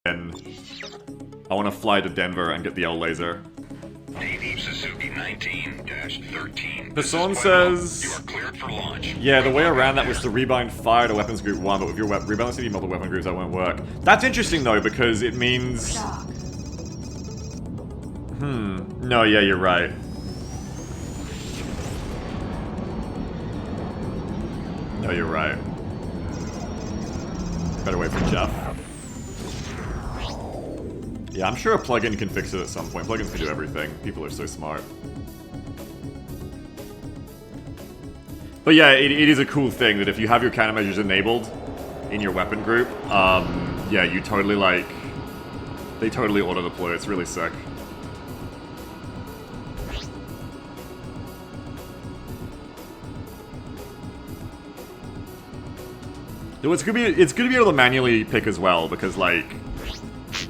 And I want to fly to Denver and get the L laser. Navy Suzuki 19-13. Person says... You are cleared for launch. Yeah, the way around that was to rebind fire to weapons group 1, but with your rebalance CD multiple weapon groups, that won't work. That's interesting, though, because it means... No, yeah, you're right. No, you're right. Better wait for Jeff. Yeah, I'm sure a plugin can fix it at some point. Plugins can do everything. People are so smart. But yeah, it is a cool thing that if you have your countermeasures enabled in your weapon group, yeah, you totally, like... They totally auto-deploy. It's really sick. Though it's good to be able to manually pick as well, because, like...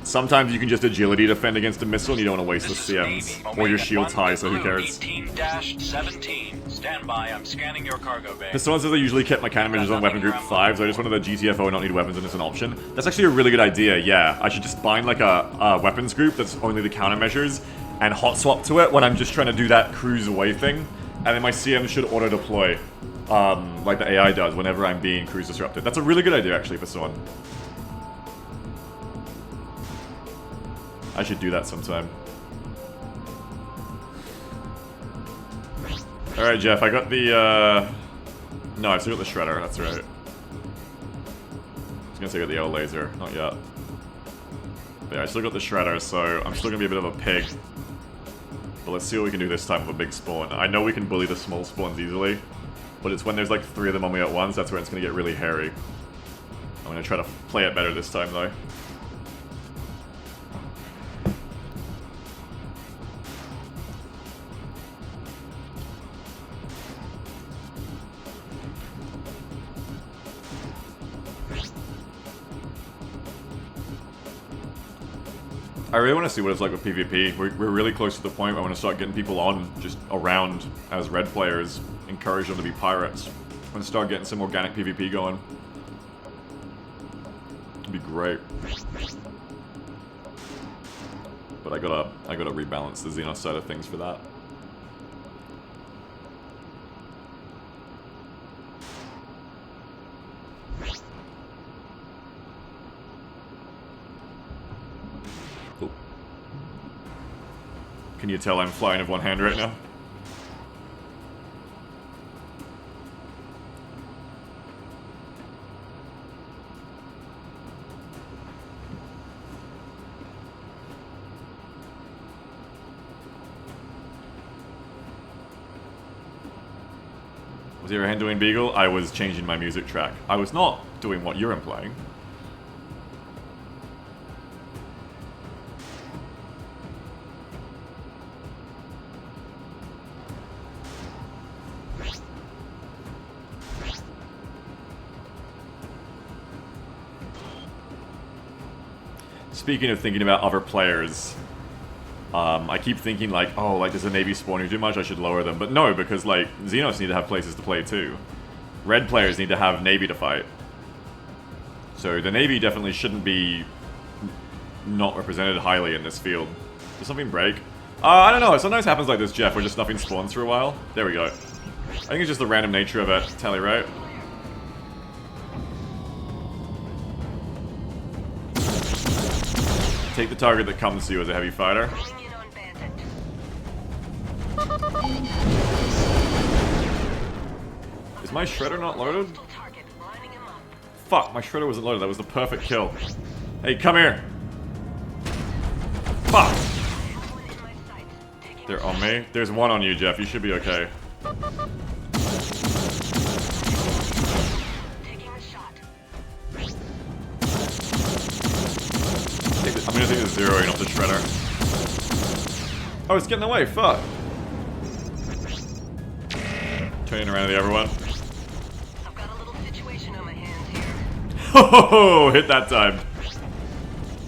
Sometimes you can just agility defend against a missile and you don't want to waste the CMs. Or your shield's high, so who cares? 18-17. Stand by, I'm scanning your cargo bay. Someone says I usually kept my countermeasures on weapon group 5, so I just wanted the GTFO not need weapons and it's an option. That's actually a really good idea, yeah. I should just bind like a weapons group that's only the countermeasures and hot swap to it when I'm just trying to do that cruise away thing. And then my CM should auto-deploy, like the AI does whenever I'm being cruise disrupted. That's a really good idea actually for someone. I should do that sometime. Alright, Jeff, I got the, No, I still got the shredder, that's right. I was gonna say I got the L laser, not yet. But yeah, I still got the shredder, so I'm still gonna be a bit of a pig. But let's see what we can do this time with a big spawn. I know we can bully the small spawns easily, but it's when there's like 3 of them on me at once, that's where it's gonna get really hairy. I'm gonna try to play it better this time, though. I really want to see what it's like with PvP. We're really close to the point where I want to start getting people on, just around as red players, encourage them to be pirates, and start getting some organic PvP going. It'd be great. But I gotta rebalance the Xenos side of things for that. Can you tell I'm flying with one hand right now? Was your hand doing Beagle? I was changing my music track. I was not doing what you're implying. Speaking of thinking about other players, I keep thinking like, oh, like does the Navy spawn too much? I should lower them. But no, because like Xenos need to have places to play too. Red players need to have Navy to fight. So the Navy definitely shouldn't be not represented highly in this field. Does something break? I don't know. It sometimes happens like this, Jeff, where just nothing spawns for a while. There we go. I think it's just the random nature of it. Tally, right? Take the target that comes to you as a heavy fighter. Is my shredder not loaded? Fuck, my shredder wasn't loaded. That was the perfect kill. Hey, come here. Fuck. They're on me. There's one on you, Jeff. You should be okay. I'm gonna take the zeroing off the shredder. Oh, it's getting away, fuck. Turning around to the other one. I've got a little situation on my hands here. Ho, hit that time.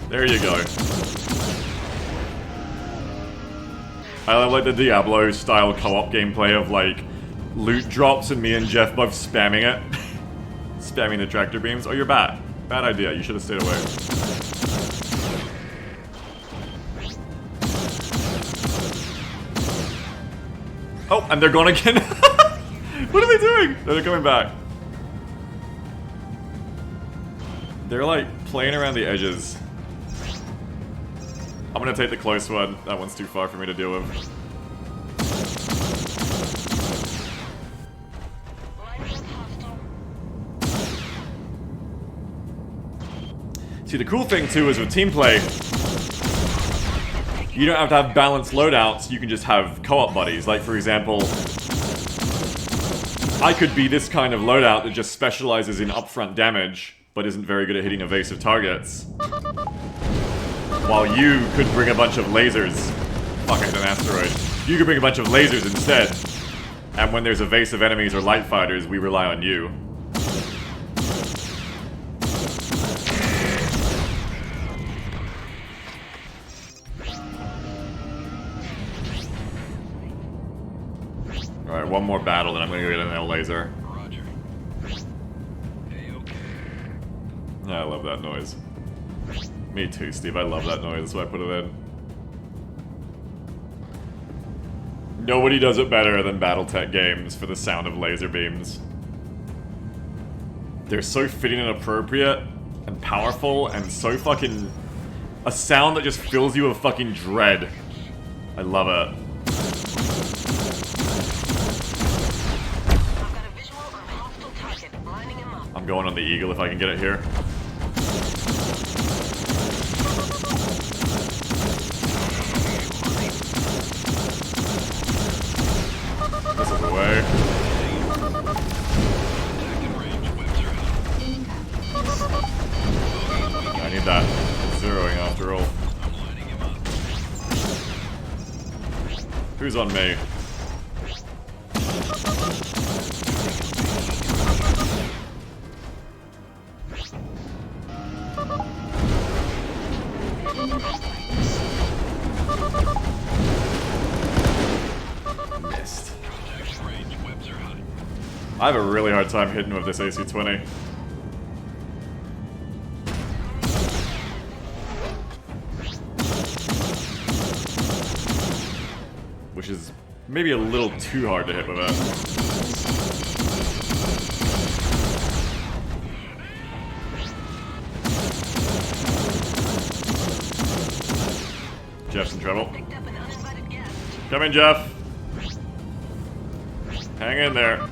There you go. I love like the Diablo style co-op gameplay of like loot drops and me and Jeff both spamming it. Spamming the tractor beams. Oh, you're bad. Bad idea. You should have stayed away. Oh, and they're gone again. What are they doing? No, they're coming back. They're like playing around the edges. I'm gonna take the close one. That one's too far for me to deal with. See, the cool thing too is with team play, you don't have to have balanced loadouts, you can just have co-op buddies. Like, for example, I could be this kind of loadout that just specializes in upfront damage, but isn't very good at hitting evasive targets. While you could bring a bunch of lasers. Fuck, I hit an asteroid. You could bring a bunch of lasers instead. And when there's evasive enemies or light fighters, we rely on you. Alright, one more battle, then I'm gonna go get an L laser. Roger. A-okay. Yeah, I love that noise. Me too, Steve. I love that noise, so I put it in. Nobody does it better than Battletech games for the sound of laser beams. They're so fitting and appropriate and powerful and so fucking... a sound that just fills you with fucking dread. I love it. I'm going on the Eagle if I can get it here. This is away. I need that zeroing after all. Who's on me? I have a really hard time hitting with this AC-20. Which is maybe a little too hard to hit with it. Jeff's in trouble. Come in, Jeff. Hang in there.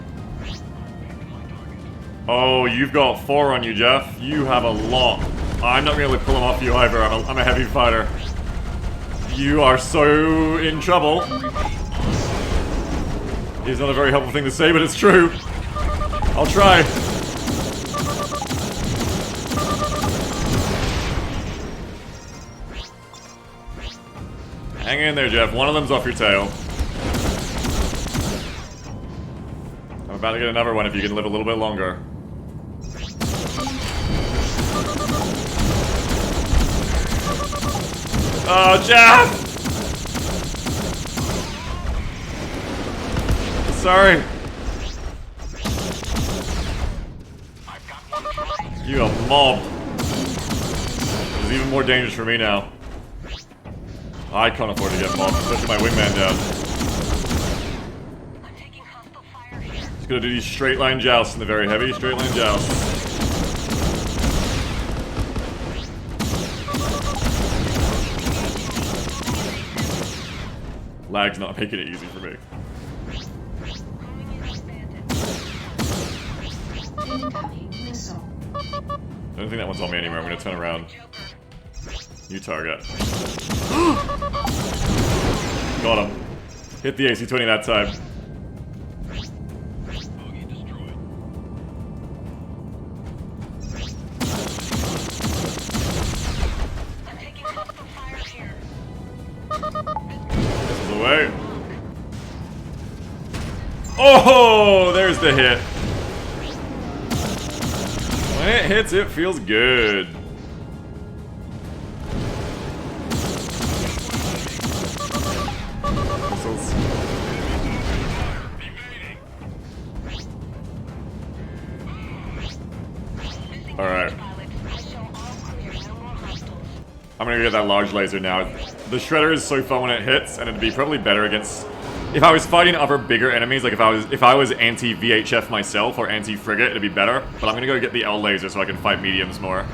Oh, you've got 4 on you, Jeff. You have a lot. I'm not going to be able to pull them off you either. I'm a heavy fighter. You are so in trouble. It's not a very helpful thing to say, but it's true. I'll try. Hang in there, Jeff. One of them's off your tail. I'm about to get another one if you can live a little bit longer. Oh, Jeff! Sorry. You got mobbed. It's even more dangerous for me now. I can't afford to get mobbed, especially my wingman down. Just gonna do these straight line jousts in the very heavy straight line jousts. Lag's not making it easy for me. I don't think that one's on me anymore. I'm gonna turn around. New target. Got him. Hit the AC-20 that time. This is away. Oh, there's the hit. When it hits, it feels good. Missiles. Alright. I'm gonna get that large laser now. The Shredder is so fun when it hits, and it'd be probably better against If I was fighting other bigger enemies, like if I was anti-VHF myself or anti-frigate, it'd be better. But I'm gonna go get the L laser so I can fight mediums more.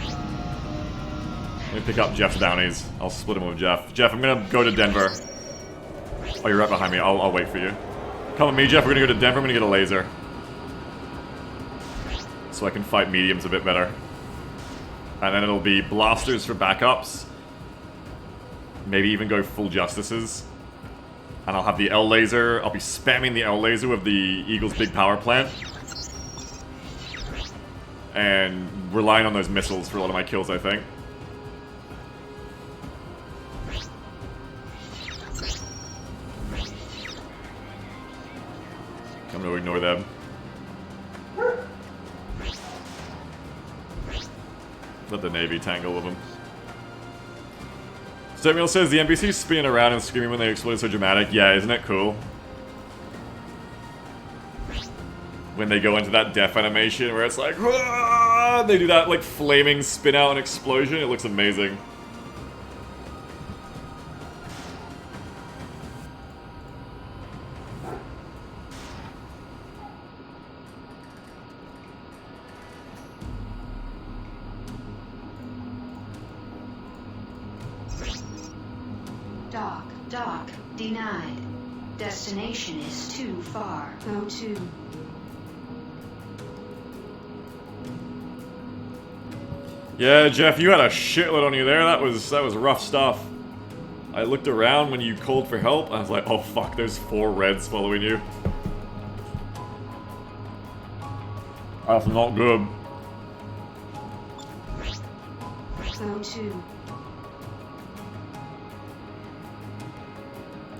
Let me pick up Jeff's bounties. I'll split them with Jeff. Jeff, I'm gonna go to Denver. Oh, you're right behind me. I'll wait for you. Come with me, Jeff. We're gonna go to Denver. I'm gonna get a laser. So I can fight mediums a bit better. And then it'll be blasters for backups. Maybe even go full justices. And I'll have the L laser. I'll be spamming the L laser with the Eagle's big power plant. And relying on those missiles for a lot of my kills, I think. I'm gonna ignore them. Let the Navy tangle with them. Samuel says the NPCs spinning around and screaming when they explode so dramatic. Yeah, isn't it cool? When they go into that death animation where it's like, "Whoa!" They do that like flaming spin out and explosion. It looks amazing. Dock denied. Destination is too far. Go to. Yeah, Jeff, you had a shitload on you there. That was rough stuff. I looked around when you called for help. I was like, oh fuck, there's 4 reds following you. That's not good. Go to.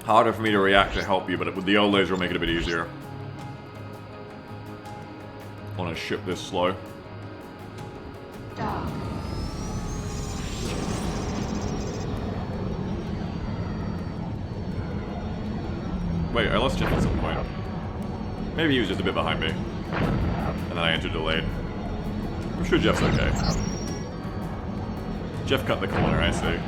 Harder for me to react to help you, but with the old laser will make it a bit easier. On a ship this slow. Dock. Wait, I lost Jeff at some point. Maybe he was just a bit behind me. And then I entered delayed. I'm sure Jeff's okay. Jeff cut the corner, I see.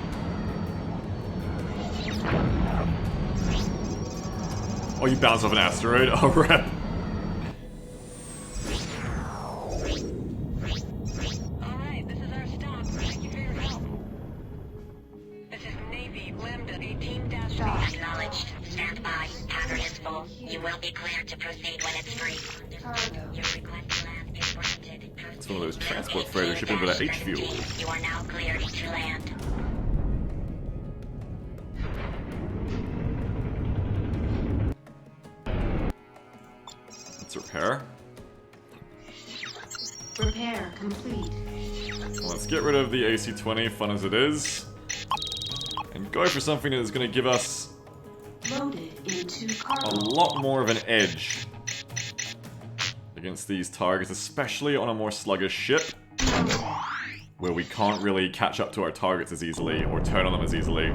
Oh, you bounced off an asteroid? Oh, right. Alright, this is our stop. Thank you for your help. This is Navy Lambda 18-8. Acknowledged. Stand by. Pattern is full. You will be cleared to proceed when it's free. Your request to land is granted. It's one of those transport freighters shipping with that H fuel. You are now cleared to land. Let's repair. Repair complete. Let's get rid of the AC-20, fun as it is. And go for something that is going to give us Loaded into a cargo. lot more of an edge against these targets, especially on a more sluggish ship, where we can't really catch up to our targets as easily, or turn on them as easily.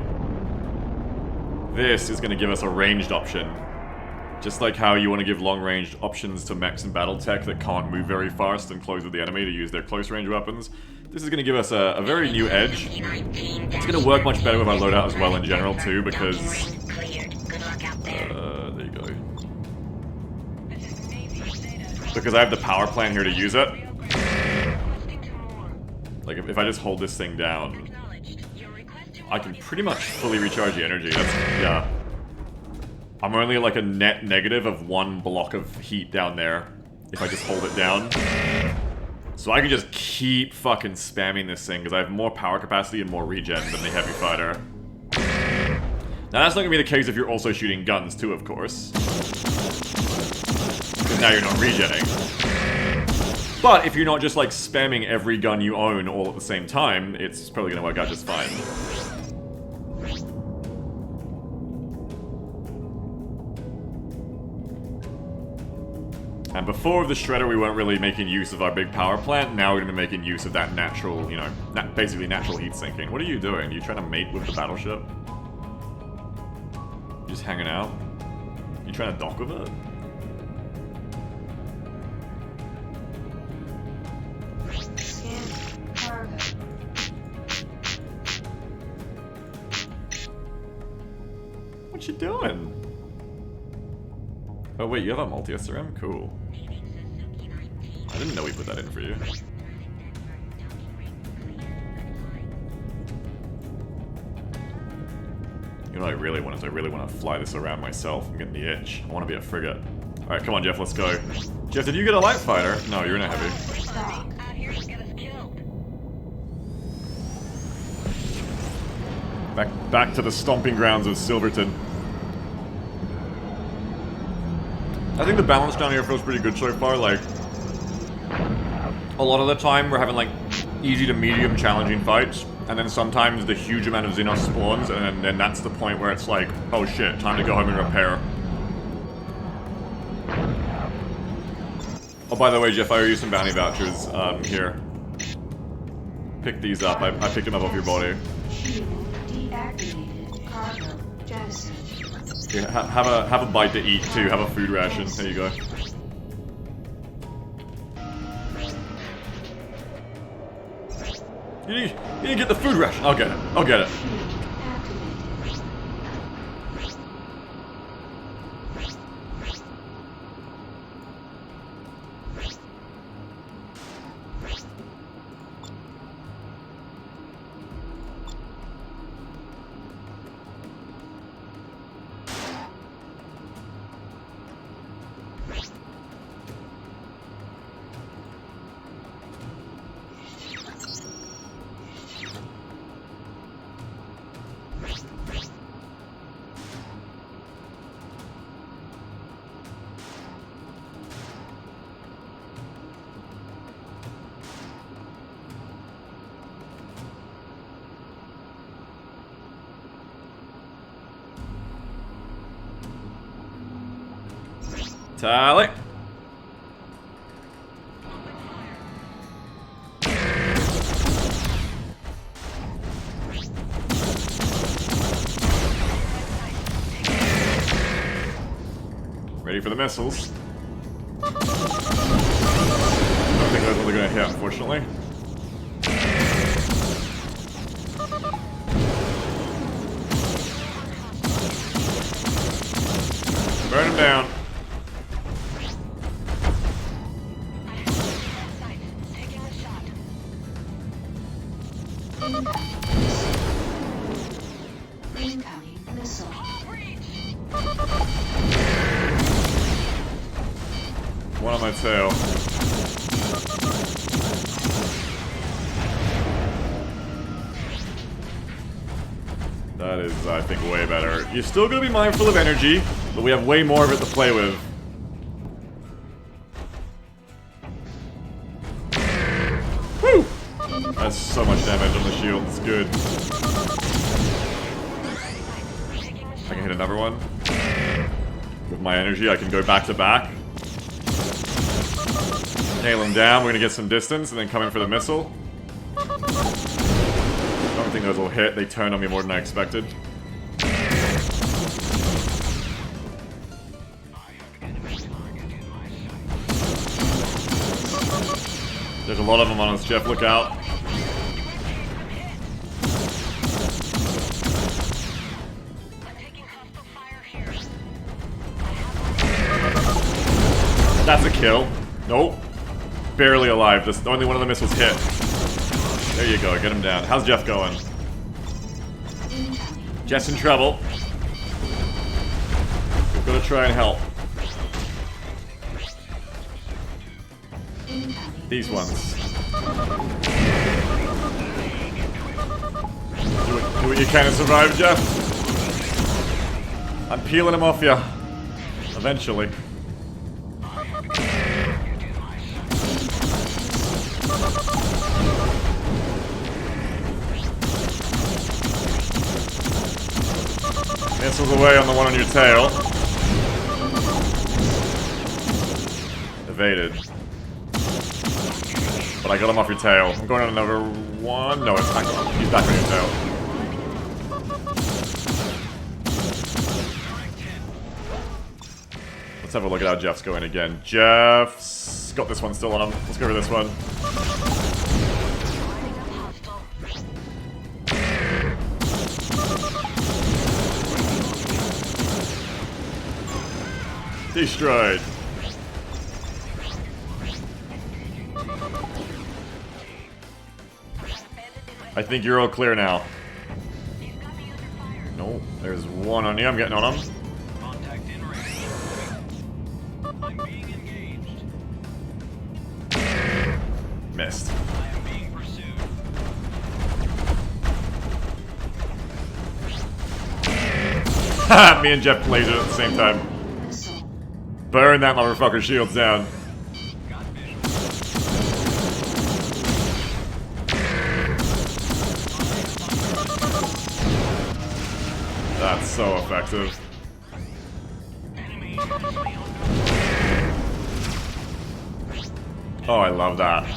This is going to give us a ranged option. Just like how you want to give long-range options to mechs and battletech that can't move very fast and close with the enemy to use their close-range weapons, this is going to give us a very new edge. It's going to work much better with our loadout as well in general too, because... there you go. Because I have the power plant here to use it. Like, if I just hold this thing down, I can pretty much fully recharge the energy. That's, yeah. I'm only like a net negative of 1 block of heat down there if I just hold it down. So I can just keep fucking spamming this thing because I have more power capacity and more regen than the heavy fighter. Now that's not going to be the case if you're also shooting guns too, of course. Because now you're not regenning. But if you're not just like spamming every gun you own all at the same time, it's probably going to work out just fine. And before with the Shredder, we weren't really making use of our big power plant. Now we're going to be making use of that natural, you know, basically natural heat sinking. What are you doing? Are you trying to mate with the battleship? You just hanging out? You trying to dock with it? Scan cargo. What you doing? Oh wait, you have a multi-SRM? Cool. I didn't know we put that in for you. You know what I really want is I really want to fly this around myself. I'm getting the itch. I want to be a frigate. Alright, come on Jeff, let's go. Jeff, did you get a light fighter? No, you're in a heavy. Out here to get us killed. Back to the stomping grounds of Silverton. I think the balance down here feels pretty good so far. Like, a lot of the time we're having like easy to medium challenging fights, and then sometimes the huge amount of Xenos spawns, and then that's the point where it's like, oh shit, time to go home and repair. Oh, by the way, Jeff, I owe you some bounty vouchers. Here. Pick these up. I picked them up off your body. Shield deactivated. Cargo jettisoned. Here, have a bite to eat too. Have a food ration. There you go. You need to get the food ration. I'll get it. I'll get it. Activated. Tally. Ready for the missiles. I don't think those are going to hit, unfortunately. Burn him down. Taking a shot. Incoming missile. One on my tail. That is, I think, way better. You're still gonna be mindful of energy, but we have way more of it to play with. Woo! That's so much damage on the shield, it's good. I can hit another one. With my energy, I can go back to back. Nail him down, we're gonna get some distance, and then come in for the missile. I don't think those will hit, they turned on me more than I expected. There's a lot of them on us, Jeff, look out. I'm taking hostile fire here. That's a kill. Nope. Barely alive, just only one of the missiles hit. There you go, get him down. How's Jeff going? Jeff's in trouble. We're gonna try and help. These ones. Do what you can to survive, Jeff. I'm peeling him off you. Eventually. Missiles away on the one on your tail. Evaded. But I got him off your tail. I'm going on another one. No, it's back on. He's back on your tail. Let's have a look at how Jeff's going again. Jeff's got this one still on him. Let's go for this one. Destroyed. I think you're all clear now. No, there's one on you. I'm getting on him. Contact in range. I'm being engaged. Missed. I am being pursued. Me and Jeff played it at the same time. Burn that motherfucker's shields down. Got visual. That's so effective. Enemy. Oh, I love that.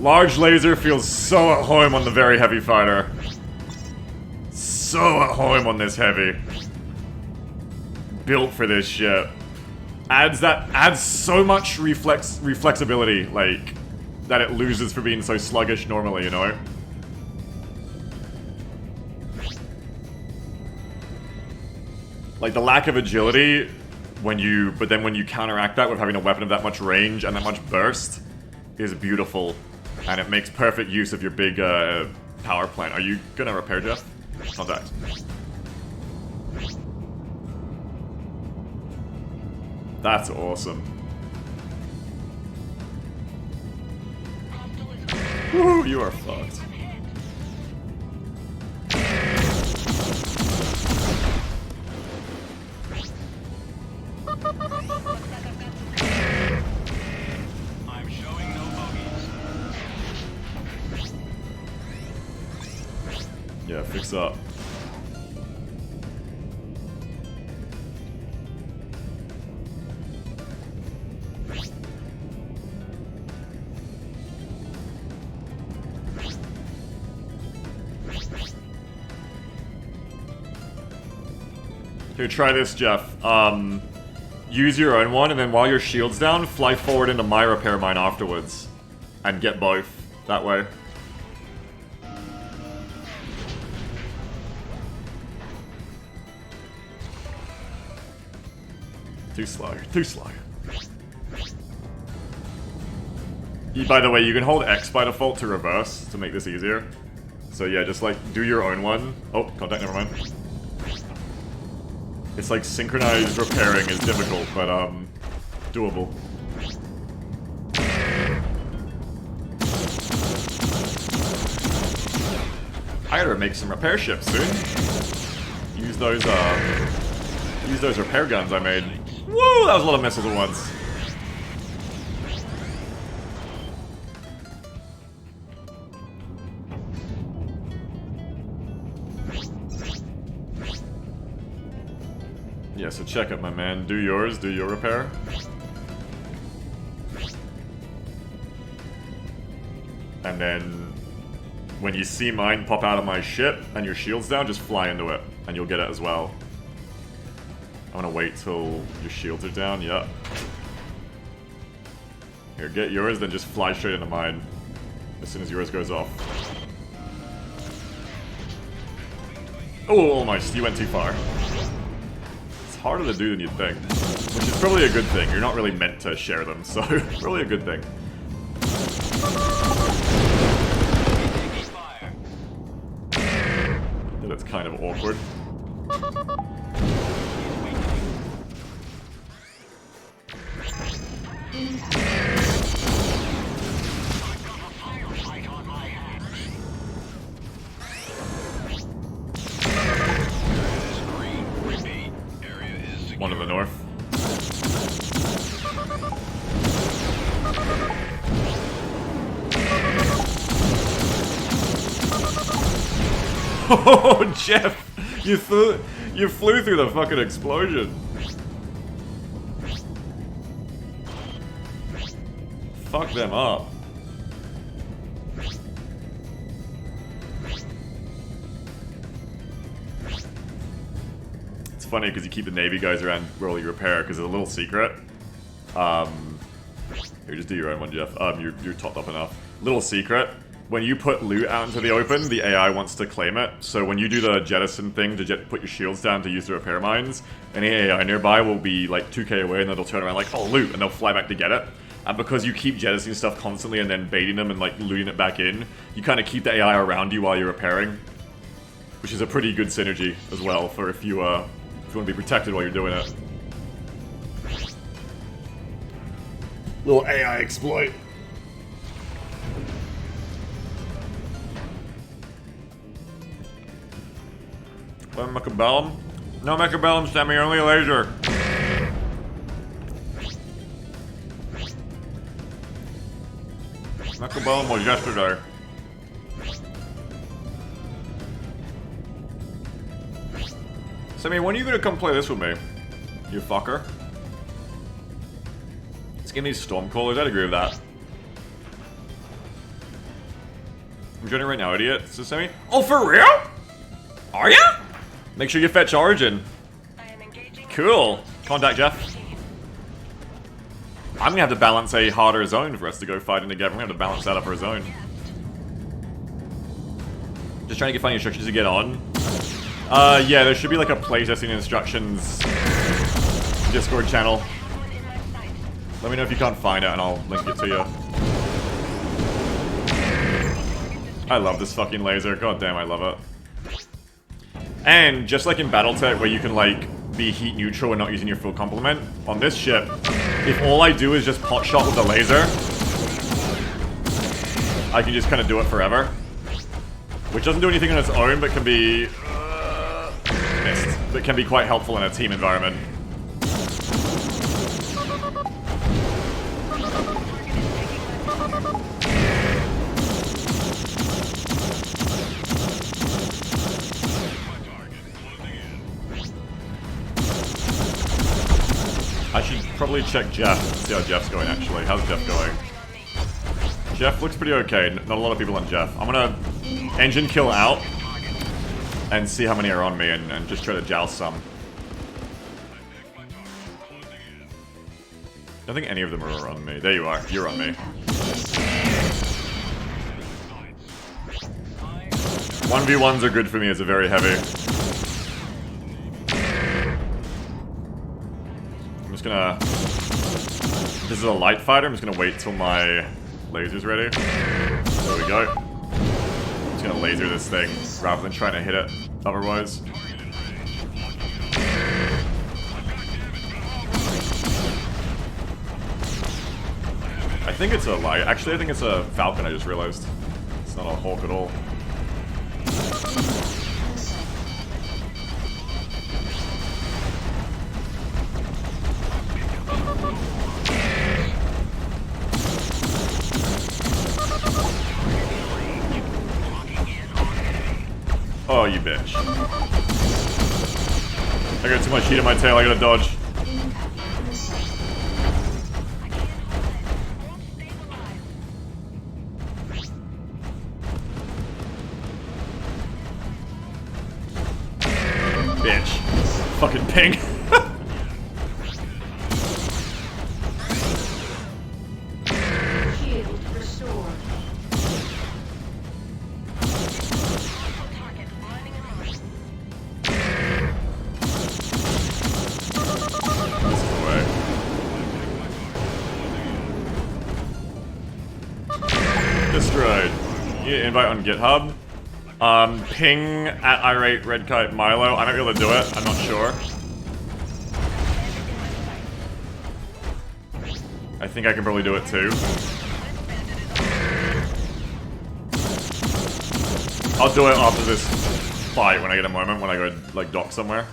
Large laser feels so at home on the very heavy fighter. So at home on this heavy. Built for this shit. Adds so much reflexibility, like, that it loses for being so sluggish normally, you know? Like, the lack of agility, but then when you counteract that with having a weapon of that much range and that much burst, is beautiful. And it makes perfect use of your big, power plant. Are you gonna repair, Jeff? Contact. That's awesome. Woo, you are fucked. I'm showing no bogeys. Yeah, fix up. Here, try this, Jeff. Use your own one, and then while your shield's down, fly forward into my repair mine afterwards. And get both, that way. Too slow, too slow. By the way, you can hold X by default to reverse to make this easier. So yeah, just like, do your own one. Oh, contact, never mind. It's like synchronized repairing is difficult, but doable. I gotta make some repair ships soon. Use those repair guns I made. Woo! That was a lot of missiles at once. Yeah, so check it, my man. Do yours, do your repair. And then, when you see mine pop out of my ship and your shield's down, just fly into it, and you'll get it as well. I wanna wait till your shields are down, yeah. Here, get yours, then just fly straight into mine as soon as yours goes off. Oh, almost, you went too far. Harder to do than you'd think, which is probably a good thing. You're not really meant to share them, so probably a good thing. But it's kind of awkward. One to the north. Oh, Jeff! You flew through the fucking explosion. Fuck them up. It's funny because you keep the Navy guys around where you repair because it's a little secret. Here, just do your own one, Jeff. You're topped up enough. Little secret. when you put loot out into the open, the AI wants to claim it. So when you do the jettison thing to put your shields down to use the repair mines, any AI nearby will be like 2k away and then they'll turn around like, oh, loot, and they'll fly back to get it. And because you keep jettisoning stuff constantly and then baiting them and like looting it back in, you kind of keep the AI around you while you're repairing. Which is a pretty good synergy as well for if you want to be protected while you're doing it. Little AI exploit. Mechabellum? No Mechabellum, Sammy, only a laser. Mechabellum was yesterday. Sammy, when are you gonna come play this with me? You fucker. Let's give me Stormcallers, I'd agree with that. I'm joining right now, idiot. So Sammy. Oh, for real? Are ya? Make sure you fetch Origin. Cool. Contact Jeff. I'm gonna have to balance a harder zone for us to go fighting together. I'm gonna have to balance that up for a zone. Just trying to get funny instructions to get on. Yeah, there should be like a playtesting instructions Discord channel. Let me know if you can't find it and I'll link it to you. I love this fucking laser. God damn, I love it. And just like in Battletech where you can like be heat neutral and not using your full complement, on this ship, if all I do is just pot shot with the laser, I can just kind of do it forever. Which doesn't do anything on its own, but can be missed. But can be quite helpful in a team environment. I should probably check Jeff, see how Jeff's going actually. How's Jeff going? Jeff looks pretty okay, not a lot of people on Jeff. I'm gonna engine kill out and see how many are on me and just try to joust some. I don't think any of them are on me. There you are, you're on me. 1v1s are good for me, it's a very heavy. I'm just gonna... This is a light fighter, I'm just gonna wait till my laser's ready. There we go. I'm just gonna laser this thing rather than trying to hit it otherwise. I think it's a light. Actually, I think it's a Falcon, I just realized. It's not a Hulk at all. Oh, you bitch. I got too much heat in my tail, I gotta dodge. Bitch. Fucking ping. Shield restored. This is the way. Destroyed. You need an invite on GitHub. Ping at irate red kite Milo. I might be able to do it. I'm not sure. I think I can probably do it too. I'll do it after this fight when I get a moment, when I go like dock somewhere.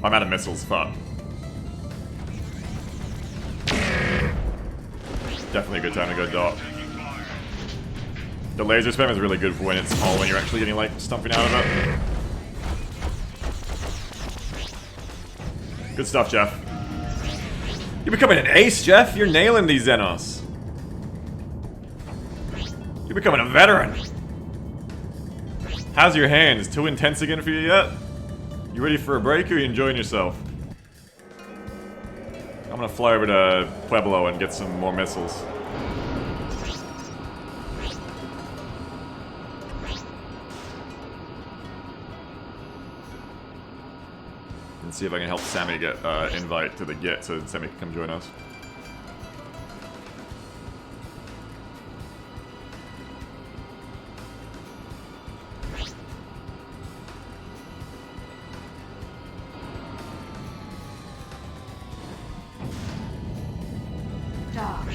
I'm out of missiles, fuck. Definitely a good time to go dock. The laser spam is really good for when it's small, when you're actually getting like stumping out of it. Good stuff, Jeff. You're becoming an ace, Jeff. You're nailing these Xenos. You're becoming a veteran. How's your hands? Too intense again for you yet? You ready for a break or are you enjoying yourself? gonna fly over to Pueblo and get some more missiles. And see if I can help Sammy get invite to the Git so Sammy can come join us. Dock.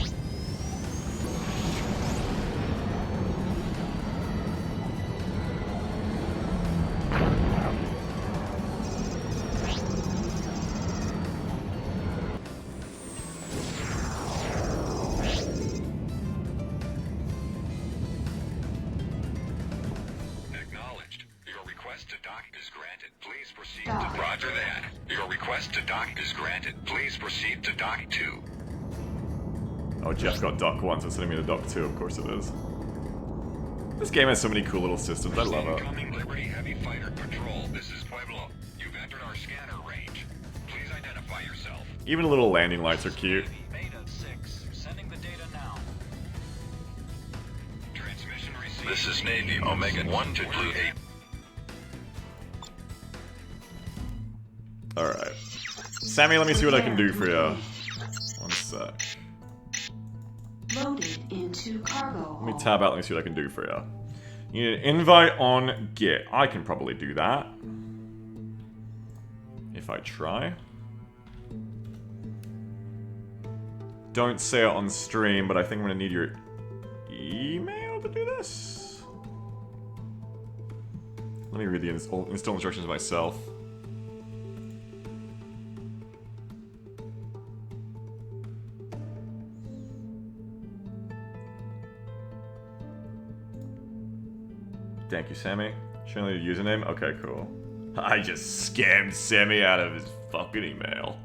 Acknowledged. Your request to dock is granted. Please proceed Dock. to... Roger that. Your request to dock is granted. Please proceed to dock 2. Oh, Jeff got Dock 1, so it's sending me to Dock 2, of course it is. This game has so many cool little systems, I love it. Incoming Liberty Heavy Fighter Patrol. This is Pueblo. You've entered our scanner range. Please identify yourself. Even little landing lights are cute. Beta 6. Sending the data now. Transmission received. This is Navy Omega 1 to Blue 8. Alright. Sammy, let me see what I can do for you. One sec. Loaded into cargo. Let me tab out, let me see what I can do for you. You need an invite on Git. I can probably do that. If I try. Don't say it on stream, but I think I'm gonna need your email to do this. Let me read the install instructions myself. Thank you, Sammy. Show me your username? Okay, cool. I just scammed Sammy out of his fucking email.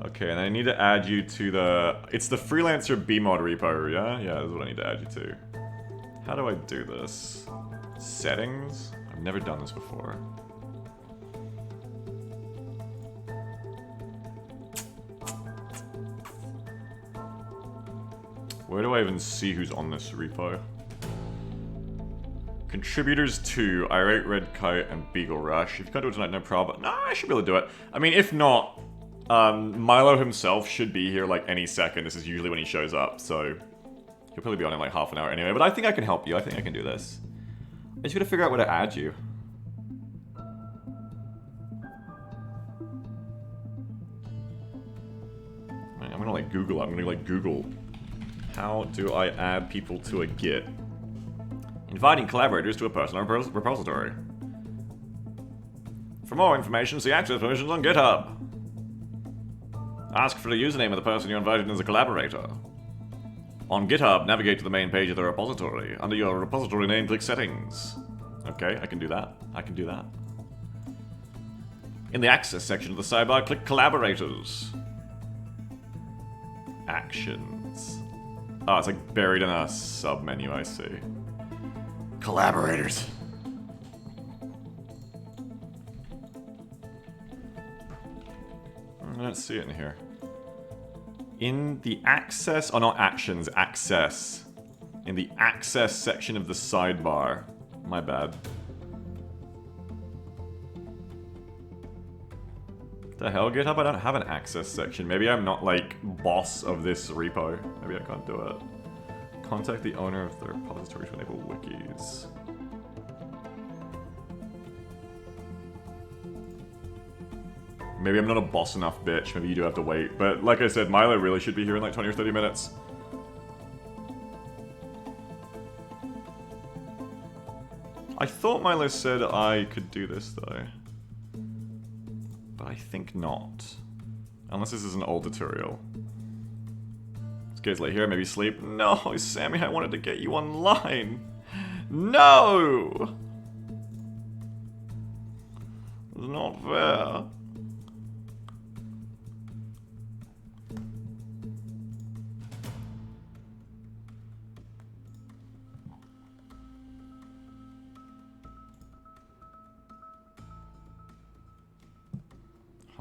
Okay, and I need to add you to the... It's the Freelancer BMod repo, yeah? Yeah, that's what I need to add you to. How do I do this? Settings? I've never done this before. Where do I even see who's on this repo? Contributors to Irate Red Kite and Beagle Rush. If you can't do it tonight, no problem. No, I should be able to do it. I mean, if not, Milo himself should be here like any second. This is usually when he shows up, so he'll probably be on in like half an hour anyway. But I think I can help you. I think I can do this. I just gotta figure out where to add you. I'm gonna like Google. I'm gonna like Google. How do I add people to a Git? Inviting collaborators to a personal repository. For more information, see access permissions on GitHub. Ask for the username of the person you invited as a collaborator. On GitHub, navigate to the main page of the repository. Under your repository name, click Settings. Okay, I can do that. I can do that. In the Access section of the sidebar, click Collaborators. Actions. Oh, it's like buried in a sub-menu, I see. Collaborators. I don't see it in here. In the access... Oh, not actions. Access. In the access section of the sidebar. My bad. The hell, GitHub? I don't have an access section. Maybe I'm not, like, boss of this repo. Maybe I can't do it. Contact the owner of the repository to enable wikis. Maybe I'm not a boss enough bitch. Maybe you do have to wait. But like I said, Milo really should be here in like 20 or 30 minutes. I thought Milo said I could do this though. But I think not. Unless this is an old tutorial. This guy's late here, maybe sleep. No, Sammy, I wanted to get you online. No! It's not fair.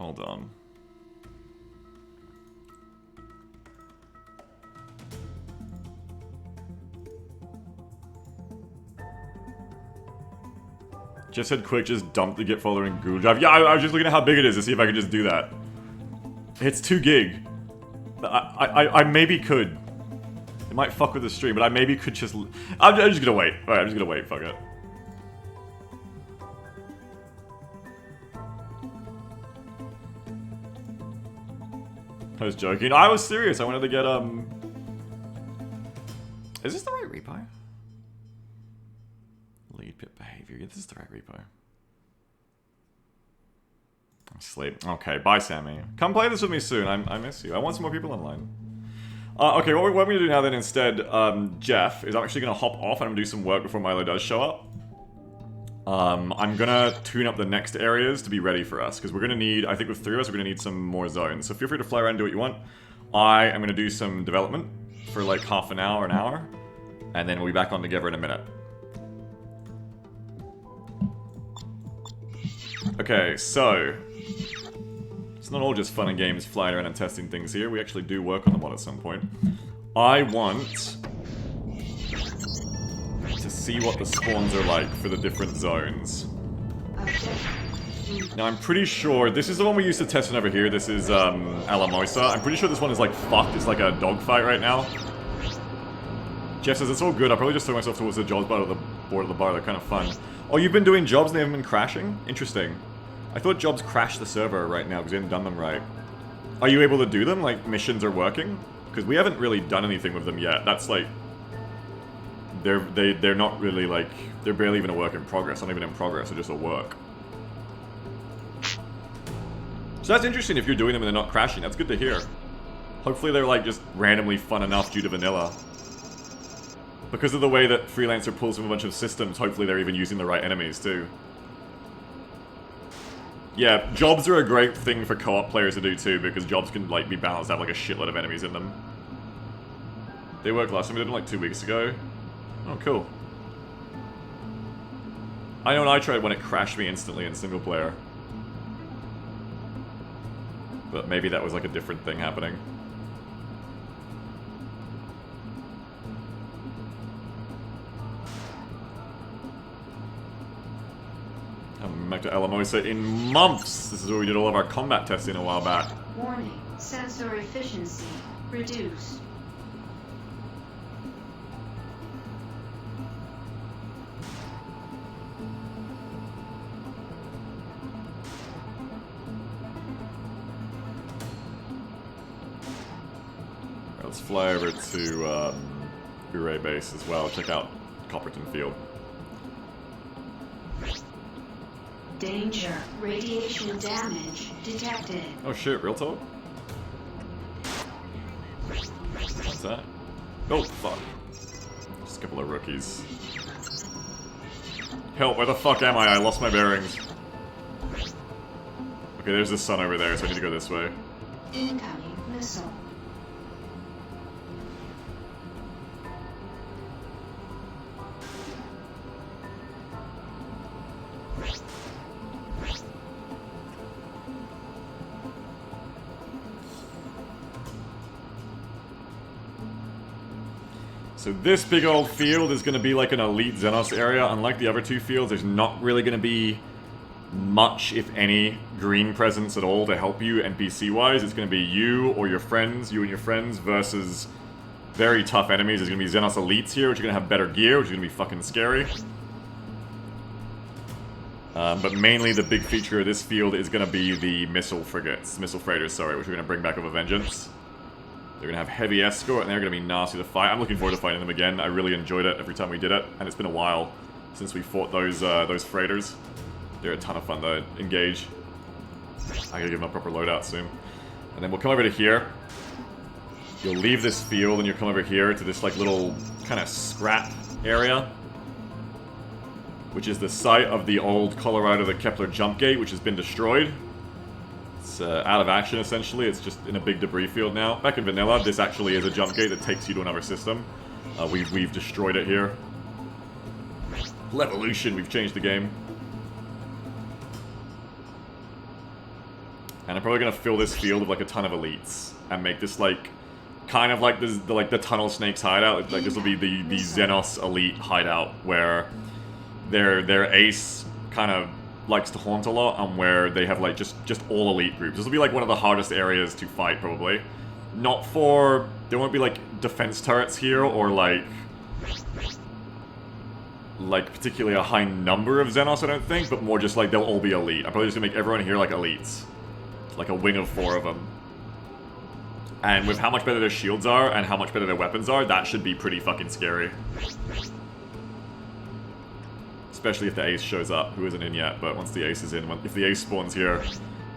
Hold on. Just said quick, just dump the git folder in Google Drive. Yeah, I was just looking at how big it is to see if I could just do that. It's 2 gig. I maybe could. It might fuck with the stream, but I maybe could just... I'm just gonna wait. Alright, I'm just gonna wait, fuck it. I was joking. I was serious. I wanted to get, Is this the right repo? Lead pit behavior. Yeah, this is the right repo. Sleep. Okay, bye, Sammy. Come play this with me soon. I miss you. I want some more people online. Okay, what we're going to do now then instead, Jeff, is I'm actually going to hop off and I'm going to do some work before Milo does show up. I'm going to tune up the next areas to be ready for us, because we're going to need, I think with 3 of us, we're going to need some more zones. So feel free to fly around and do what you want. I am going to do some development for like half an hour, and then we'll be back on together in a minute. Okay, so... it's not all just fun and games flying around and testing things here. We actually do work on the mod at some point. I want to see what the spawns are like for the different zones. Now I'm pretty sure this is the one we used to test over here. This is Alamosa. I'm pretty sure this one is like fucked. It's like a dogfight right now. Jeff says it's all good. I'll probably just throw myself towards the jobs board of the bar. They're kind of fun. Oh, you've been doing jobs and they haven't been crashing? Interesting. I thought jobs crashed the server right now because we haven't done them right. Are you able to do them? Like, missions are working? Because we haven't really done anything with them yet. That's like... They're not really like... they're barely even a work in progress. Not even in progress. They're just a work. So that's interesting if you're doing them and they're not crashing. That's good to hear. Hopefully they're like just randomly fun enough due to vanilla. Because of the way that Freelancer pulls from a bunch of systems, hopefully they're even using the right enemies too. Yeah, jobs are a great thing for co-op players to do too, because jobs can like be balanced to have like a shitload of enemies in them. They worked last time, we did them like 2 weeks ago. Oh, cool. I know when I tried when it crashed me instantly in single player. But maybe that was like a different thing happening. Haven't been back to Alamosa in months! This is where we did all of our combat testing a while back. Warning. Sensor efficiency reduced. Let's fly over to Ure base as well. Check out Copperton Field. Danger. Radiation damage detected. Oh shit, real talk? What's that? Oh, fuck. Just a couple of rookies. Help, where the fuck am I? I lost my bearings. Okay, there's the sun over there, so I need to go this way. Incoming missile. So this big old field is going to be like an elite Xenos area. Unlike the other two fields, there's not really going to be much, if any, green presence at all to help you NPC-wise. It's going to be you or your friends, you and your friends, versus very tough enemies. There's going to be Xenos elites here, which are going to have better gear, which is going to be fucking scary. But mainly the big feature of this field is going to be the missile frigates, missile freighters, sorry, which we're going to bring back with a vengeance. They're going to have heavy escort, and they're going to be nasty to fight. I'm looking forward to fighting them again. I really enjoyed it every time we did it, and it's been a while since we fought those freighters. They're a ton of fun to engage. I gotta give them a proper loadout soon. And then we'll come over to here. You'll leave this field, and you'll come over here to this like little kind of scrap area, which is the site of the old Colorado the Kepler jump gate, which has been destroyed. It's out of action, essentially. It's just in a big debris field now. Back in vanilla, this actually is a jump gate that takes you to another system. We've destroyed it here. Levolution, we've changed the game. And I'm probably gonna fill this field with like a ton of elites and make this like kind of like the Tunnel Snake's hideout. Like this will be the Xenos elite hideout where their ace kind of likes to haunt a lot, and where they have like just all elite groups. This will be like one of the hardest areas to fight probably. Not for there won't be like defense turrets here or like particularly a high number of Xenos, I don't think, but more just like they'll all be elite. I'm probably just gonna make everyone here like elites. Like a wing of 4 of them. And with how much better their shields are and how much better their weapons are, that should be pretty fucking scary. Especially if the ace shows up, who isn't in yet, but once the ace is in, if the ace spawns here,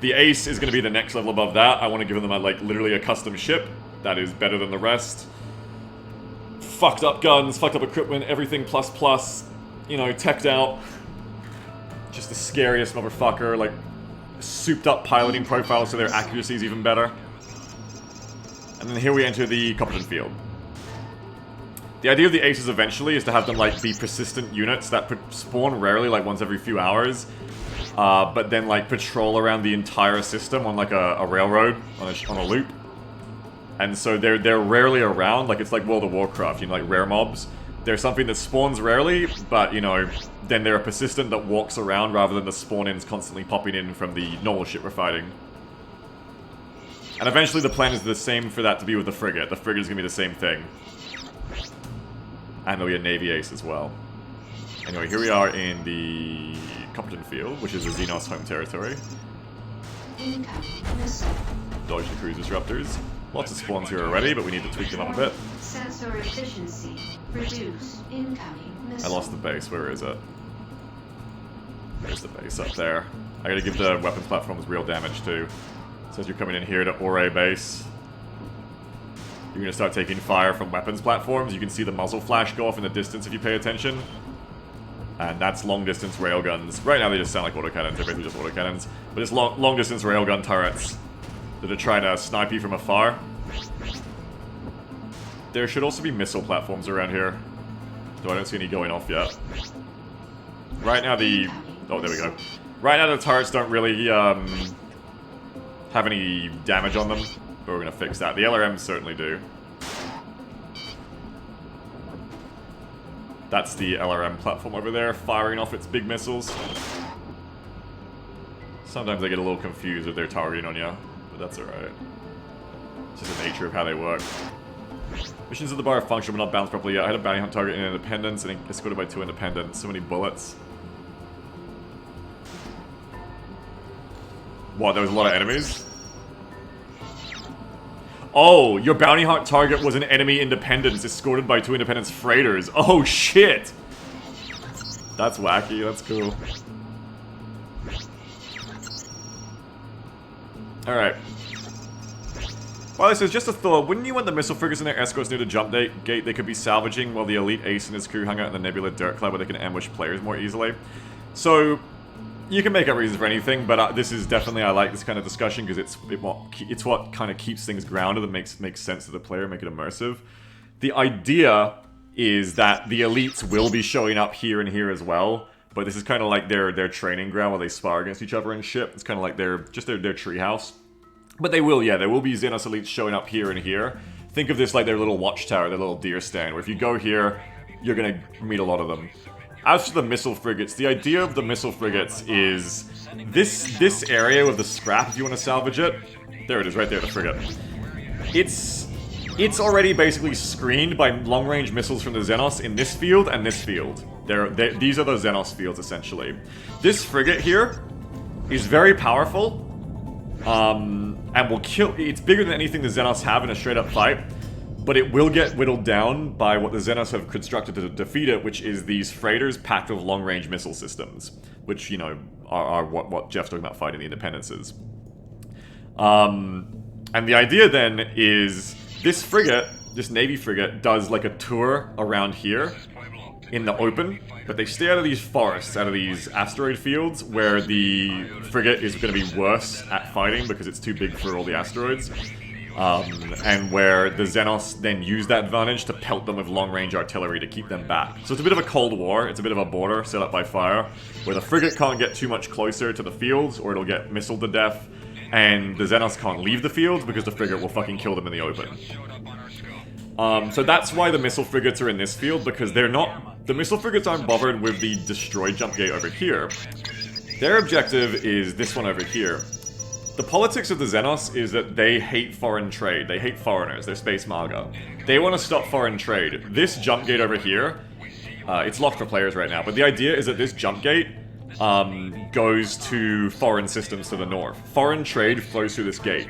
the ace is going to be the next level above that. I want to give them like literally a custom ship that is better than the rest. Fucked up guns, fucked up equipment, everything plus, you know, teched out. Just the scariest motherfucker, like souped up piloting profiles so their accuracy is even better. And then here we enter the competent field. The idea of the aces eventually is to have them like be persistent units that spawn rarely, like once every few hours, but then like patrol around the entire system on like a railroad, on a loop. And so they're rarely around, like it's like World of Warcraft, you know, like rare mobs. They're something that spawns rarely, but you know, then they're a persistent that walks around rather than the spawn-ins constantly popping in from the normal ship we're fighting. And eventually the plan is the same for that to be with the frigate. The frigate is going to be the same thing. And there'll be a Navy ace as well. Anyway, here we are in the competent field, which is the Xenos home territory. Dodge the cruise disruptors. Lots of spawns here already, but we need to tweak them up a bit. Sensor efficiency. Reduce. Incoming missile. I lost the base. Where is it? There's the base up there. I gotta give the weapons platforms real damage too. It says you're coming in here to Ore base. You're gonna start taking fire from weapons platforms. You can see the muzzle flash go off in the distance if you pay attention. And that's long-distance railguns. Right now they just sound like autocannons. They're basically just autocannons. But it's long-distance railgun turrets that are trying to snipe you from afar. There should also be missile platforms around here, though I don't see any going off yet. Right now the... oh, there we go. Right now the turrets don't really have any damage on them, but we're going to fix that. The LRMs certainly do. That's the LRM platform over there, firing off its big missiles. Sometimes I get a little confused if they're targeting on you, but that's alright. It's just the nature of how they work. Missions at the bar are functional but not balanced properly yet. I had a bounty hunt target in Independence and escorted by 2 Independents. So many bullets. What, there was a lot of enemies? Oh, your bounty hunt target was an enemy Independence escorted by 2 Independence freighters. Oh shit! That's wacky, that's cool. Alright. Well, this is just a thought. Wouldn't you want the missile frigates and their escorts near the jump gate they could be salvaging while the elite ace and his crew hung out in the Nebula Dirt Cloud where they can ambush players more easily? So, you can make up reasons for anything, but this is definitely, I like this kind of discussion because it's what kind of keeps things grounded and makes sense to the player, make it immersive. The idea is that the elites will be showing up here and here as well, but this is kind of like their training ground where they spar against each other and shit. It's kind of like their treehouse. But they will, yeah, there will be Xenos elites showing up here and here. Think of this like their little watchtower, their little deer stand, where if you go here, you're gonna meet a lot of them. As for the missile frigates, the idea of the missile frigates is this area with the scrap, if you want to salvage it. There it is, right there, the frigate. It's already basically screened by long-range missiles from the Xenos in this field and this field. These are the Xenos fields, essentially. This frigate here is very powerful, and will kill... It's bigger than anything the Xenos have in a straight-up fight, but it will get whittled down by what the Xenos have constructed to defeat it, which is these freighters packed with long-range missile systems, which, you know, are what Jeff's talking about fighting the Independences. And the idea then is this frigate, this Navy frigate, does like a tour around here in the open, but they stay out of these forests, out of these asteroid fields, where the frigate is going to be worse at fighting because it's too big for all the asteroids. And where the Xenos then use that advantage to pelt them with long-range artillery to keep them back. So it's a bit of a Cold War, it's a bit of a border set up by fire, where the frigate can't get too much closer to the fields, or it'll get missiled to death, and the Xenos can't leave the field because the frigate will fucking kill them in the open. So that's why the missile frigates are in this field, because they're not... The missile frigates aren't bothered with the destroyed jump gate over here. Their objective is this one over here. The politics of the Xenos is that they hate foreign trade. They hate foreigners. They're space MAGA. They want to stop foreign trade. This jump gate over here, it's locked for players right now, but the idea is that this jump gate goes to foreign systems to the north. Foreign trade flows through this gate.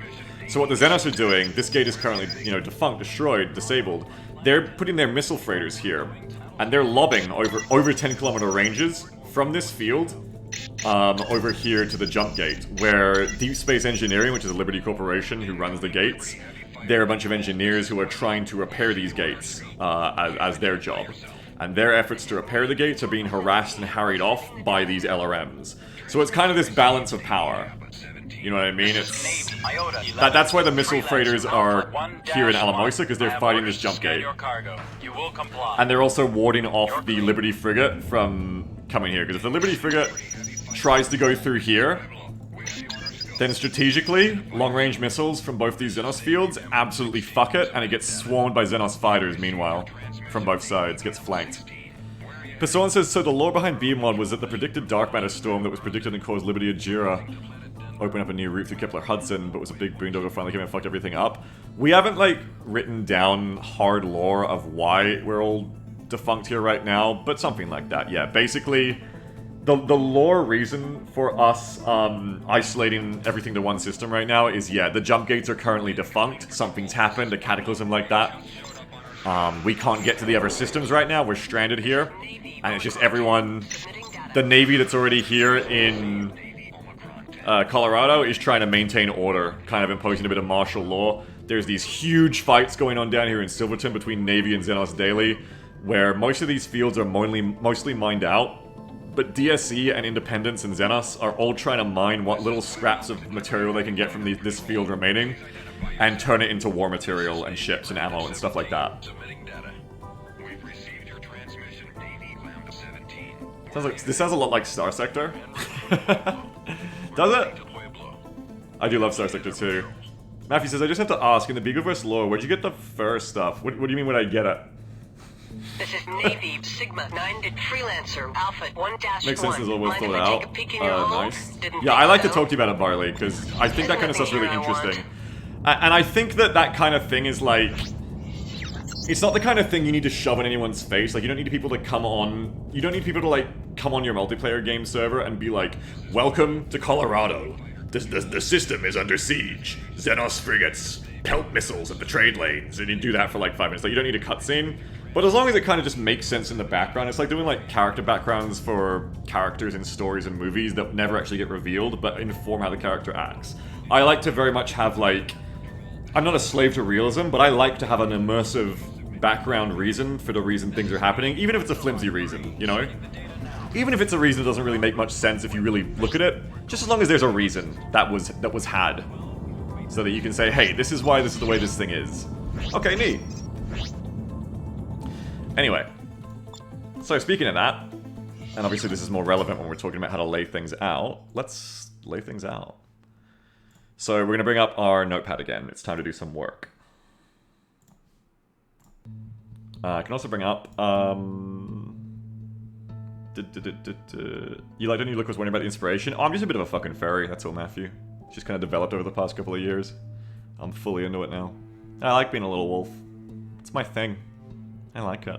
So what the Xenos are doing, this gate is currently, defunct, destroyed, disabled. They're putting their missile freighters here, and they're lobbing over 10-kilometer ranges from this field over here to the jump gate, where Deep Space Engineering, which is a Liberty corporation who runs the gates, they're a bunch of engineers who are trying to repair these gates as their job. And their efforts to repair the gates are being harassed and harried off by these LRMs. So it's kind of this balance of power. You know what I mean? That's why the missile freighters are here in Alamosa, because they're fighting this jump gate. And they're also warding off the Liberty frigate from coming here, because if the Liberty frigate tries to go through here, then strategically, long-range missiles from both these Xenos fields absolutely fuck it, and it gets swarmed by Xenos fighters, meanwhile, from both sides, gets flanked. Pessoan says, so the lore behind BMOD was that the predicted dark matter storm that was predicted and caused Liberty Ajira open up a new route through Kepler-Hudson, but was a big boondoggle finally came and fucked everything up. We haven't, written down hard lore of why we're all defunct here right now, but something like that, yeah. Basically, the lore reason for us isolating everything to one system right now is, yeah, the jump gates are currently defunct, something's happened, a cataclysm like that. We can't get to the other systems right now, we're stranded here, and it's just everyone... The Navy that's already here in Colorado is trying to maintain order, kind of imposing a bit of martial law. There's these huge fights going on down here in Silverton between Navy and Xenos Daily, where most of these fields are mostly mined out, but DSE and Independence and Xenos are all trying to mine what little scraps of material they can get from this field remaining, and turn it into war material and ships and ammo and stuff like that. This sounds a lot like Star Sector. Does it? I do love Star Sector too. Matthew says, I just have to ask, in the Beagleverse lore, where'd you get the fur stuff? What do you mean when I get it? This is Navy Sigma 9 at Freelancer Alpha 1-1. Makes sense, it's all well Mind if thought I out. take a peek in your hole? Nice. Didn't Yeah, think I like to so. talk to you about it, Barley, because I think that kind of stuff's really Anything here I interesting. And I think that kind of thing is like... It's not the kind of thing you need to shove in anyone's face. Like, you don't need people to come on... You don't need people to, come on your multiplayer game server and be like, welcome to Colorado. The system is under siege. Xenos frigates pelt missiles at the trade lanes. And you do that for, 5 minutes. Like, you don't need a cutscene. But as long as it kind of just makes sense in the background, it's like doing, character backgrounds for characters in stories and movies that never actually get revealed, but inform how the character acts. I like to very much have, I'm not a slave to realism, but I like to have an immersive background reason for the reason things are happening, even if it's a flimsy reason, you know? Even if it's a reason that doesn't really make much sense if you really look at it, just as long as there's a reason that was had. So that you can say, hey, this is why this is the way this thing is. Okay, neat. Anyway. So speaking of that, and obviously this is more relevant when we're talking about how to lay things out, let's lay things out. So we're going to bring up our notepad again. It's time to do some work. I can also bring up... You like the new look, was wondering about the inspiration? Oh, I'm just a bit of a fucking fairy, that's all, Matthew. It's just kind of developed over the past couple of years. I'm fully into it now. I like being a little wolf. It's my thing. I like it.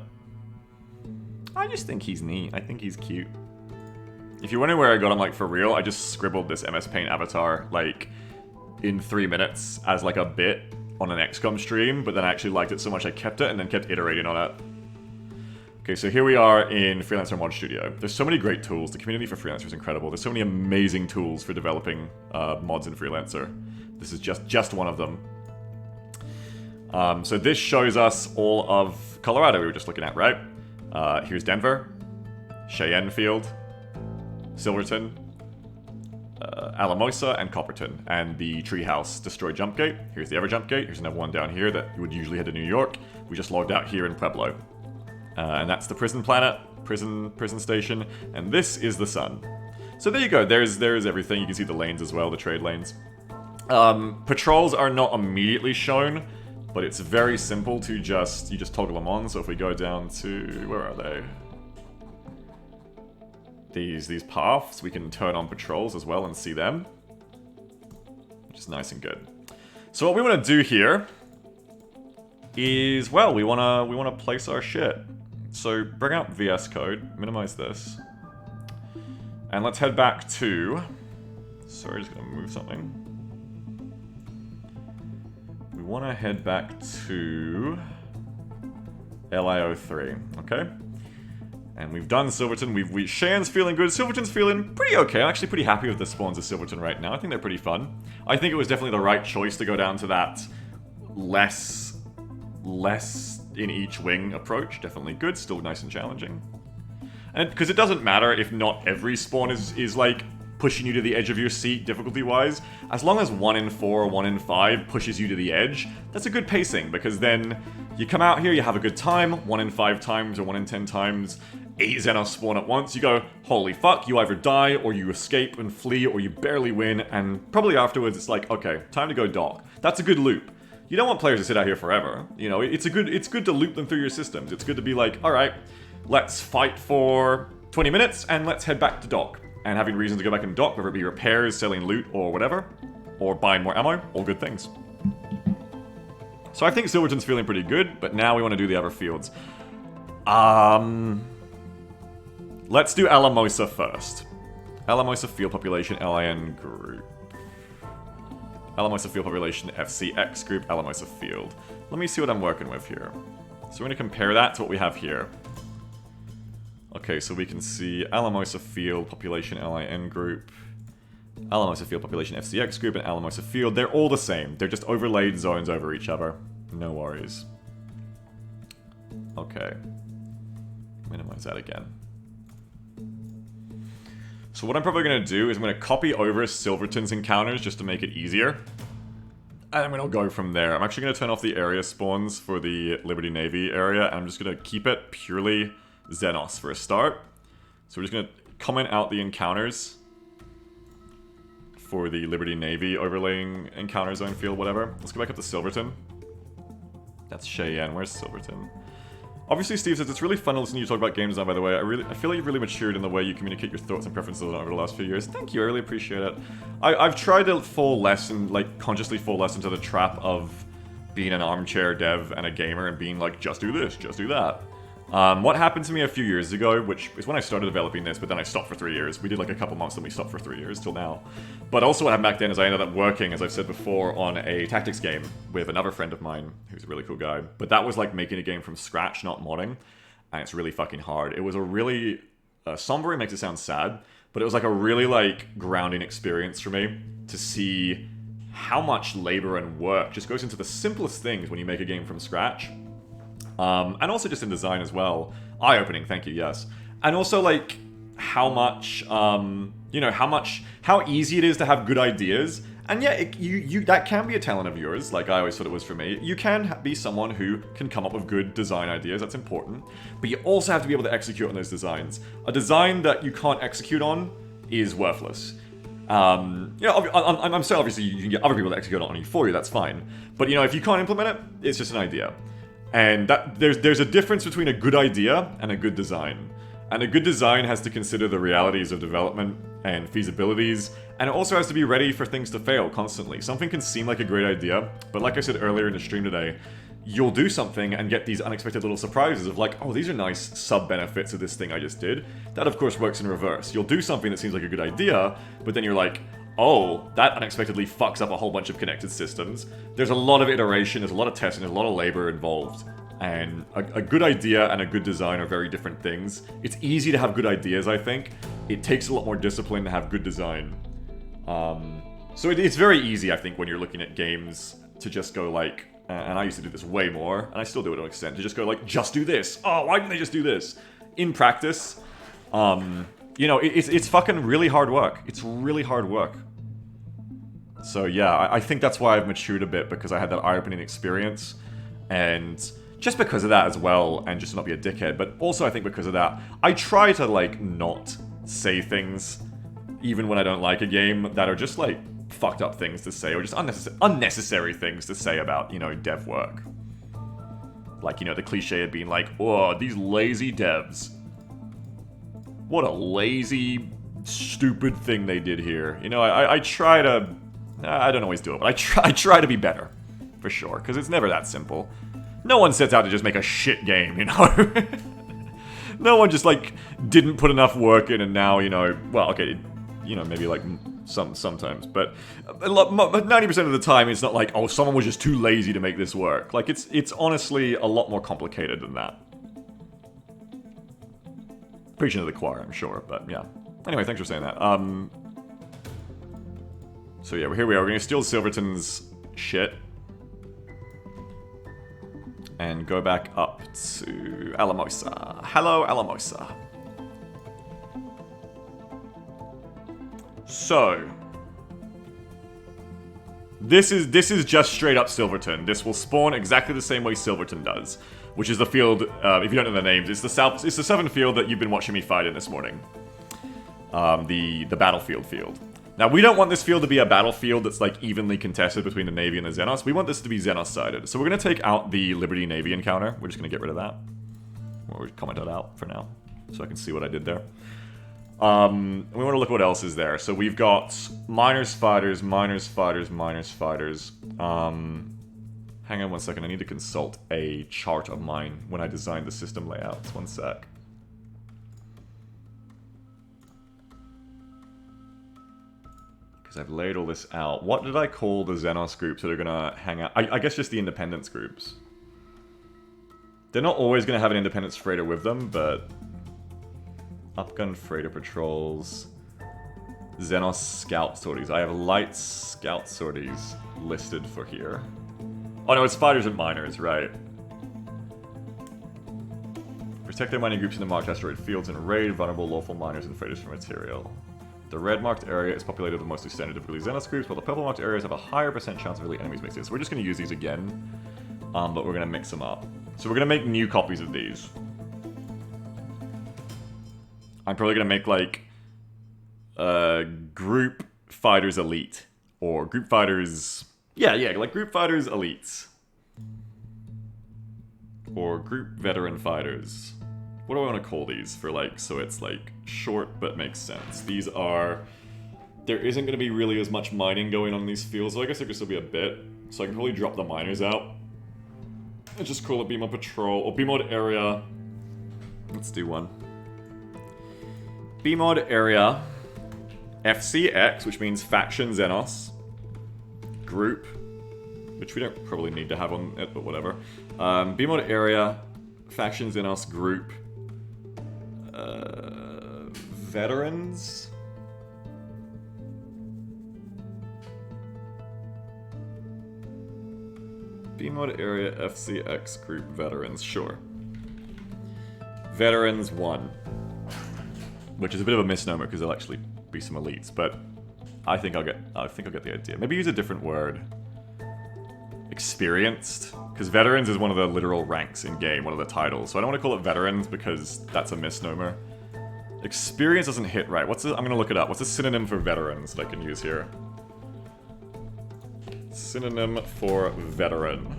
I just think he's neat. I think he's cute. If you're wondering where I got him, for real, I just scribbled this MS Paint avatar, in 3 minutes as, a bit on an XCOM stream, but then I actually liked it so much I kept it and then kept iterating on it. Okay, so here we are in Freelancer Mod Studio. There's so many great tools. The community for Freelancer is incredible. There's so many amazing tools for developing mods in Freelancer. This is just one of them. So this shows us all of Colorado we were just looking at, right? Here's Denver, Cheyenne Field, Silverton, Alamosa, and Copperton, and the Treehouse Destroy Jump Gate. Here's the other jump gate. Here's another one down here that you would usually head to New York. We just logged out here in Pueblo. And that's the prison planet, prison station, and this is the sun. So there you go, there's everything. You can see the lanes as well, the trade lanes. Patrols are not immediately shown, but it's very simple to you just toggle them on. So if we go down to, where are they? These paths, we can turn on patrols as well and see them, which is nice and good. So what we want to do here is, well, we want to place our shit. So bring out VS Code, minimize this, and let's head back to, sorry, just gonna move something. We want to head back to LIO3, okay? And we've done Silverton. Shane's feeling good. Silverton's feeling pretty okay. I'm actually pretty happy with the spawns of Silverton right now. I think they're pretty fun. I think it was definitely the right choice to go down to that less in each wing approach. Definitely good. Still nice and challenging. And because it doesn't matter if not every spawn is like pushing you to the edge of your seat difficulty-wise. As long as 1 in 4 or 1 in 5 pushes you to the edge, that's a good pacing, because then you come out here, you have a good time, 1 in 5 times or 1 in 10 times, 8 Xenos spawn at once, you go, holy fuck, you either die, or you escape and flee, or you barely win, and probably afterwards it's like, okay, time to go dock. That's a good loop. You don't want players to sit out here forever. You know, it's good to loop them through your systems. It's good to be like, alright, let's fight for 20 minutes, and let's head back to dock. And having reason to go back and dock, whether it be repairs, selling loot, or whatever, or buying more ammo, all good things. So I think Silverton's feeling pretty good, but now we want to do the other fields. Let's do Alamosa first. Alamosa field population, LIN group. Alamosa field population, FCX group, Alamosa field. Let me see what I'm working with here. So we're going to compare that to what we have here. Okay, so we can see Alamosa field population, LIN group, Alamosa field population, FCX group, and Alamosa field. They're all the same. They're just overlaid zones over each other. No worries. Okay. Minimize that again. So what I'm probably going to do is I'm going to copy over Silverton's encounters just to make it easier. And I'm going to go from there. I'm actually going to turn off the area spawns for the Liberty Navy area, and I'm just going to keep it purely Xenos for a start. So we're just going to comment out the encounters for the Liberty Navy overlaying encounter zone field, whatever. Let's go back up to Silverton. That's Cheyenne. Where's Silverton? Obviously, Steve says, it's really fun to listen to you talk about game design, by the way. I feel like you've really matured in the way you communicate your thoughts and preferences over the last few years. Thank you, I really appreciate it. I've tried to fall less and, like, consciously fall less into the trap of being an armchair dev and a gamer and being like, just do this, just do that. What happened to me a few years ago, which is when I started developing this, but then I stopped for 3 years. We did like a couple months, then we stopped for 3 years, till now. But also what happened back then is I ended up working, as I've said before, on a tactics game with another friend of mine, who's a really cool guy. But that was like making a game from scratch, not modding, and it's really fucking hard. It was a really, sombering makes it sound sad, but it was like a really like grounding experience for me to see how much labor and work just goes into the simplest things when you make a game from scratch. And also just in design as well. Eye-opening, thank you, yes. And also, like, how much, you know, how easy it is to have good ideas. And yeah, that can be a talent of yours, like I always thought it was for me. You can be someone who can come up with good design ideas, that's important. But you also have to be able to execute on those designs. A design that you can't execute on is worthless. You know, I'm saying obviously you can get other people to execute on you for you, that's fine. But, you know, if you can't implement it, it's just an idea. And that there's a difference between a good idea and a good design. And a good design has to consider the realities of development and feasibilities, and it also has to be ready for things to fail constantly. Something can seem like a great idea, but like I said earlier in the stream today, you'll do something and get these unexpected little surprises of like, oh, these are nice sub-benefits of this thing I just did. That of course works in reverse. You'll do something that seems like a good idea, but then you're like, oh, that unexpectedly fucks up a whole bunch of connected systems. There's a lot of iteration, there's a lot of testing, there's a lot of labor involved. And a good idea and a good design are very different things. It's easy to have good ideas, I think. It takes a lot more discipline to have good design. So it's very easy, I think, when you're looking at games to just go like, and I used to do this way more, and I still do it to an extent, to just go like, just do this. Oh, why didn't they just do this? In practice, you know, it's fucking really hard work. It's really hard work. So yeah, I think that's why I've matured a bit, because I had that eye-opening experience, and just because of that as well, and just to not be a dickhead, but also I think because of that, I try to like not say things, even when I don't like a game, that are just like fucked up things to say, or just unnecessary things to say about, you know, dev work. Like, you know, the cliche of being like, oh, these lazy devs. What a lazy, stupid thing they did here. You know, I try to... I don't always do it, but I try to be better. For sure, because it's never that simple. No one sets out to just make a shit game, you know? No one just, like, didn't put enough work in and now, you know... Well, okay, you know, maybe, like, sometimes, but 90% of the time it's not like, oh, someone was just too lazy to make this work. Like, it's honestly a lot more complicated than that. Preaching to the choir, I'm sure, but yeah. Anyway, thanks for saying that. So yeah, here we are. We're gonna steal Silverton's shit. And go back up to Alamosa. Hello, Alamosa. So, this is just straight up Silverton. This will spawn exactly the same way Silverton does, which is the field. If you don't know the names, it's the southern field that you've been watching me fight in this morning. The battlefield field. Now, we don't want this field to be a battlefield that's like evenly contested between the Navy and the Xenos. We want this to be Xenos-sided. So we're going to take out the Liberty-Navy encounter. We're just going to get rid of that. Or we comment that out for now, so I can see what I did there. We want to look what else is there. So we've got miners, fighters, miners, fighters, miners, fighters. Hang on one second. I need to consult a chart of mine when I designed the system layouts. One sec. Because I've laid all this out. What did I call the Xenos groups that are going to hang out? I guess just the independence groups. They're not always going to have an independence freighter with them, but... Upgun freighter patrols... Xenos scout sorties. I have light scout sorties listed for here. Oh no, it's fighters and miners, right. Protect their mining groups in the marked asteroid fields and raid vulnerable lawful miners and freighters for material. The red marked area is populated with mostly standard difficulty Xenos groups, while the purple marked areas have a higher percent chance of really enemies mixed in. So we're just going to use these again, but we're going to mix them up. So we're going to make new copies of these. I'm probably going to make like group fighters elite or group fighters, yeah, like group fighters elites or group veteran fighters. What do I want to call these for, like, so it's, like, short but makes sense? These are... There isn't going to be really as much mining going on in these fields, so I guess there could still be a bit. So I can probably drop the miners out. And just call it B-Mod Patrol, or B-Mod Area. Let's do one. B-Mod Area. FCX, which means Faction Xenos. Group. Which we don't probably need to have on it, but whatever. B-Mod Area. Faction Xenos Group. Veterans? B-Mod Area FCX Group Veterans, sure. Veterans 1. Which is a bit of a misnomer because there'll actually be some elites, but I think I'll get the idea. Maybe use a different word. Experienced? Because veterans is one of the literal ranks in game, one of the titles. So I don't want to call it veterans because that's a misnomer. Experience doesn't hit right. I'm going to look it up. What's a synonym for veterans that I can use here? Synonym for veteran.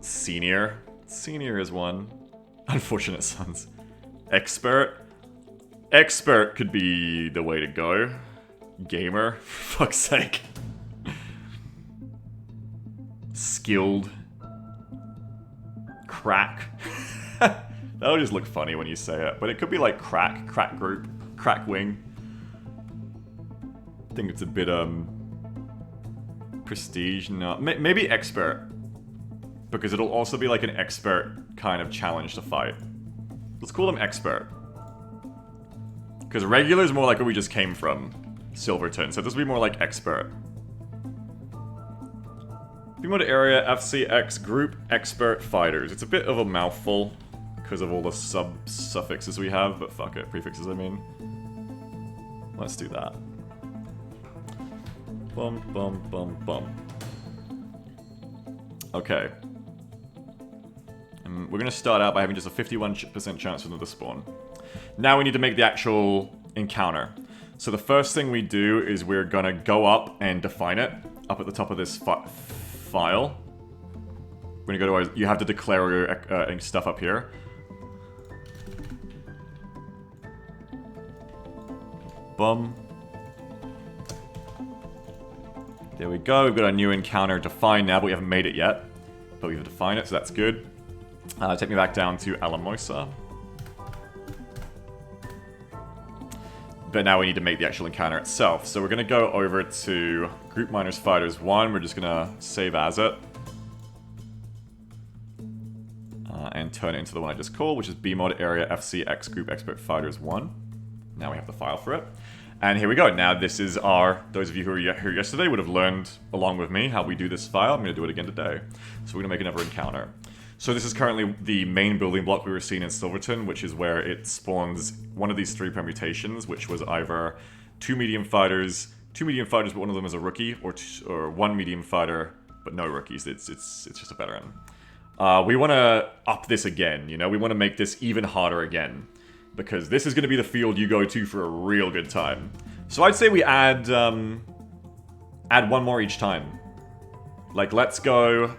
Senior. Senior is one. Unfortunate sons. Expert. Expert could be the way to go. Gamer. For fuck's sake. Skilled. Crack. That'll just look funny when you say it, but it could be like crack group, crack wing. I think it's a bit prestige. No, maybe expert, because it'll also be like an expert kind of challenge to fight. Let's call them expert, because regular is more like where we just came from, Silverton. So this will be more like expert. B-Mod Area FCX Group Expert Fighters. It's a bit of a mouthful because of all the suffixes we have, but fuck it, prefixes I mean. Let's do that. Bum, bum, bum, bum. Okay. And we're going to start out by having just a 51% chance for them to spawn. Now we need to make the actual encounter. So the first thing we do is we're gonna go up and define it up at the top of this file. We're gonna go to our, you have to declare your stuff up here. Boom. There we go. We've got a new encounter defined now, but we haven't made it yet. But we've defined it, so that's good. Take me back down to Alamosa. But now we need to make the actual encounter itself. So we're going to go over to Group Miners Fighters 1. We're just going to save as it. And turn it into the one I just called, which is BMod Area FCX Group Expert Fighters 1. Now we have the file for it. And here we go. Now this is our, those of you who were here yesterday would have learned along with me how we do this file. I'm going to do it again today. So we're going to make another encounter. So this is currently the main building block we were seeing in Silverton, which is where it spawns one of these 3 permutations, which was either 2 medium fighters, but one of them is a rookie, or 1 medium fighter, but no rookies. It's just a veteran. We want to up this again, you know? We want to make this even harder again. Because this is going to be the field you go to for a real good time. So I'd say we add 1 more each time. Like, let's go...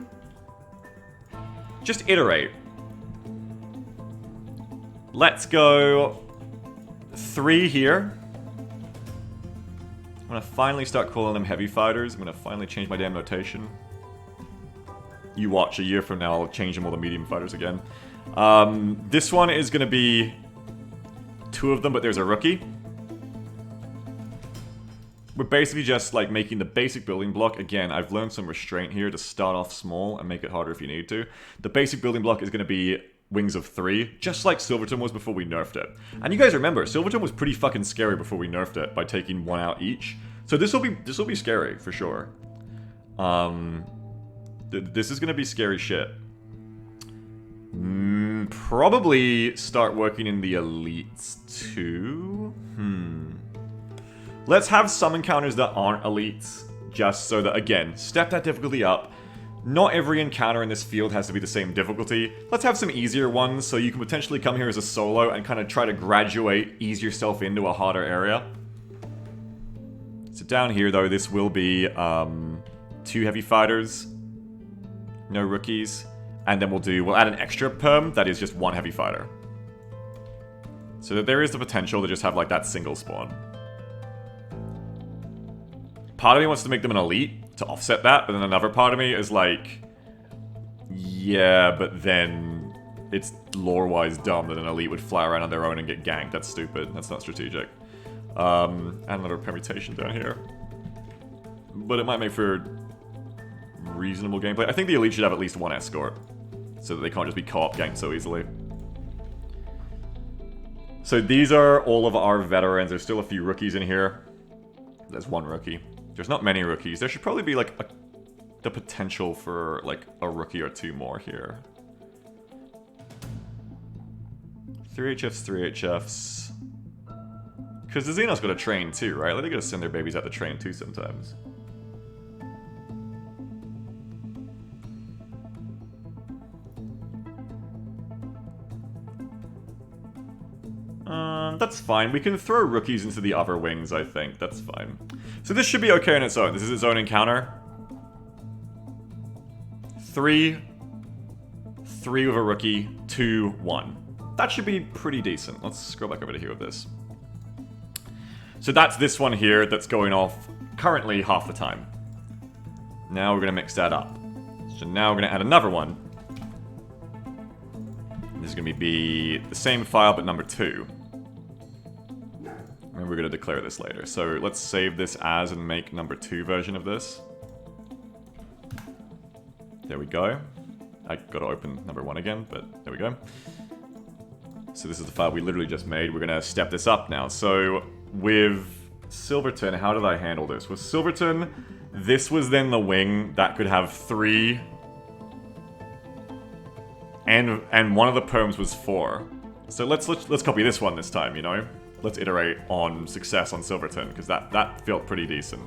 Just iterate. Let's go 3 here. I'm going to finally start calling them heavy fighters. I'm going to finally change my damn notation. You watch, a year from now I'll change them all to medium fighters again. This one is going to be 2 of them, but there's a rookie. We're basically just like making the basic building block. Again, I've learned some restraint here to start off small and make it harder if you need to. The basic building block is going to be wings of 3, just like Silverton was before we nerfed it. And you guys remember, Silverton was pretty fucking scary before we nerfed it by taking 1 out each. So this will be scary for sure. This is going to be scary shit. Probably start working in the elites too. Let's have some encounters that aren't elites, just so that, again, step that difficulty up. Not every encounter in this field has to be the same difficulty. Let's have some easier ones, so you can potentially come here as a solo and kind of try to graduate, ease yourself into a harder area. So down here, though, this will be 2 heavy fighters, no rookies. And then we'll add an extra perm that is just 1 heavy fighter. So that there is the potential to just have like that single spawn. Part of me wants to make them an elite to offset that, but then another part of me is like, yeah, but then it's lore-wise dumb that an elite would fly around on their own and get ganked. That's stupid. That's not strategic. And another permutation down here. But it might make for reasonable gameplay. I think the elite should have at least 1 escort, so that they can't just be co-op ganked so easily. So these are all of our veterans. There's still a few rookies in here. There's 1 rookie. There's not many rookies. There should probably be like the potential for like a rookie or 2 more here. 3 HFs, 3 HFs. Because the Xenos got to train too, right? Like they gotta send their babies out to train too sometimes. That's fine. We can throw rookies into the other wings, I think. That's fine. So this should be okay on its own. This is its own encounter. 3 with a rookie, 2, 1. That should be pretty decent. Let's scroll back over to here with this. So that's this one here that's going off currently half the time. Now we're going to mix that up. So now we're going to add another one. This is going to be the same file, but number 2. And we're going to declare this later. So let's save this as and make number 2 version of this. There we go. I got to open number 1 again, but there we go. So this is the file we literally just made. We're going to step this up now. So with Silverton, how did I handle this? With Silverton, this was then the wing that could have 3... And one of the perms was 4. So let's copy this one this time, you know? Let's iterate on success on Silverton, because that felt pretty decent.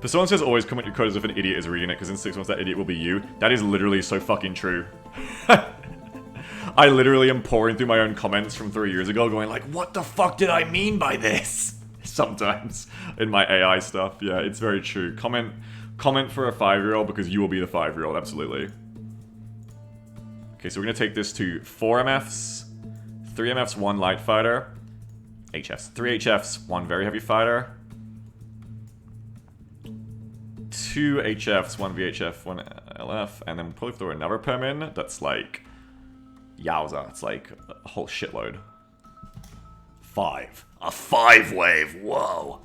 Persona says always comment your code as if an idiot is reading it, because in 6 months that idiot will be you. That is literally so fucking true. I literally am pouring through my own comments from 3 years ago going like, what the fuck did I mean by this? Sometimes in my AI stuff. Yeah, it's very true. Comment for a 5-year-old because you will be the 5-year-old, absolutely. Okay, so we're gonna take this to 4 MFs, 3 MFs, 1 light fighter, HFs, 3 HFs, 1 very heavy fighter, 2 HFs, 1 VHF, 1 LF, and then we'll probably throw another perm in that's like, yowza, it's like a whole shitload. 5. A 5 wave, whoa.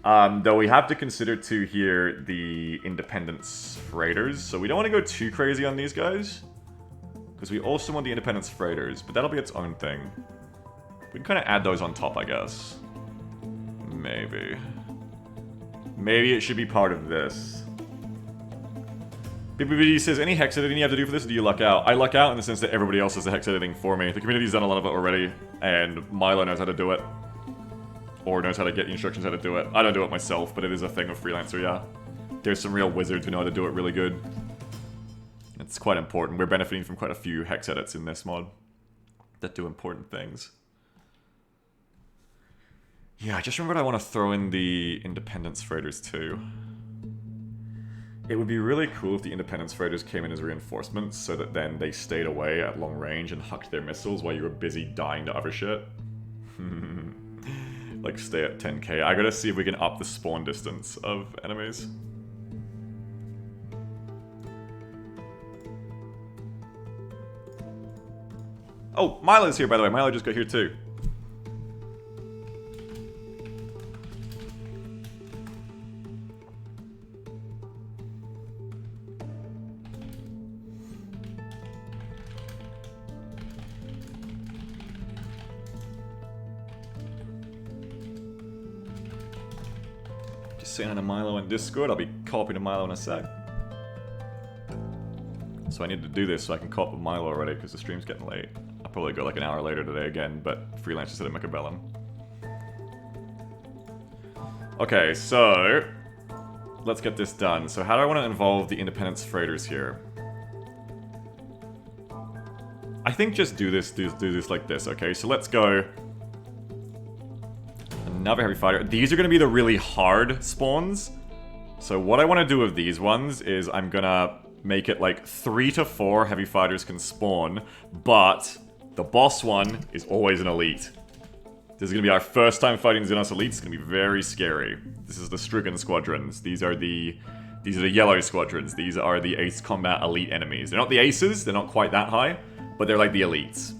Though we have to consider too here the Independence Freighters, so we don't want to go too crazy on these guys. Because we also want the Independence Freighters, but that'll be its own thing. We can kind of add those on top, I guess. Maybe. Maybe it should be part of this. BBBD says, any hex editing you have to do for this, or do you luck out? I luck out in the sense that everybody else does the hex editing for me. The community's done a lot of it already, and Milo knows how to do it. Or knows how to get the instructions how to do it. I don't do it myself, but it is a thing of Freelancer, yeah. There's some real wizards who know how to do it really good. It's quite important. We're benefiting from quite a few hex edits in this mod that do important things. Yeah, I just remembered I want to throw in the Independence Freighters too. It would be really cool if the Independence Freighters came in as reinforcements so that then they stayed away at long range and hucked their missiles while you were busy dying to other shit. Like stay at 10k. I gotta see if we can up the spawn distance of enemies. Oh, Milo's here by the way. Milo just got here too. Saying to Milo in Discord, I'll be copying to Milo in a sec. So I need to do this so I can cop with Milo already because the stream's getting late. I'll probably go like an hour later today again, but Freelancer said to make a bellum. Okay, so let's get this done. So how do I want to involve the Independence Freighters here? I think just do this like this, okay? So let's go. Another heavy fighter. These are going to be the really hard spawns. So what I want to do with these ones is I'm going to make it like 3 to 4 heavy fighters can spawn, but the boss one is always an elite. This is going to be our first time fighting Xenos elites. It's going to be very scary. This is the Stricken Squadrons. These are the yellow squadrons. These are the Ace Combat elite enemies. They're not the aces. They're not quite that high, but they're like the elites.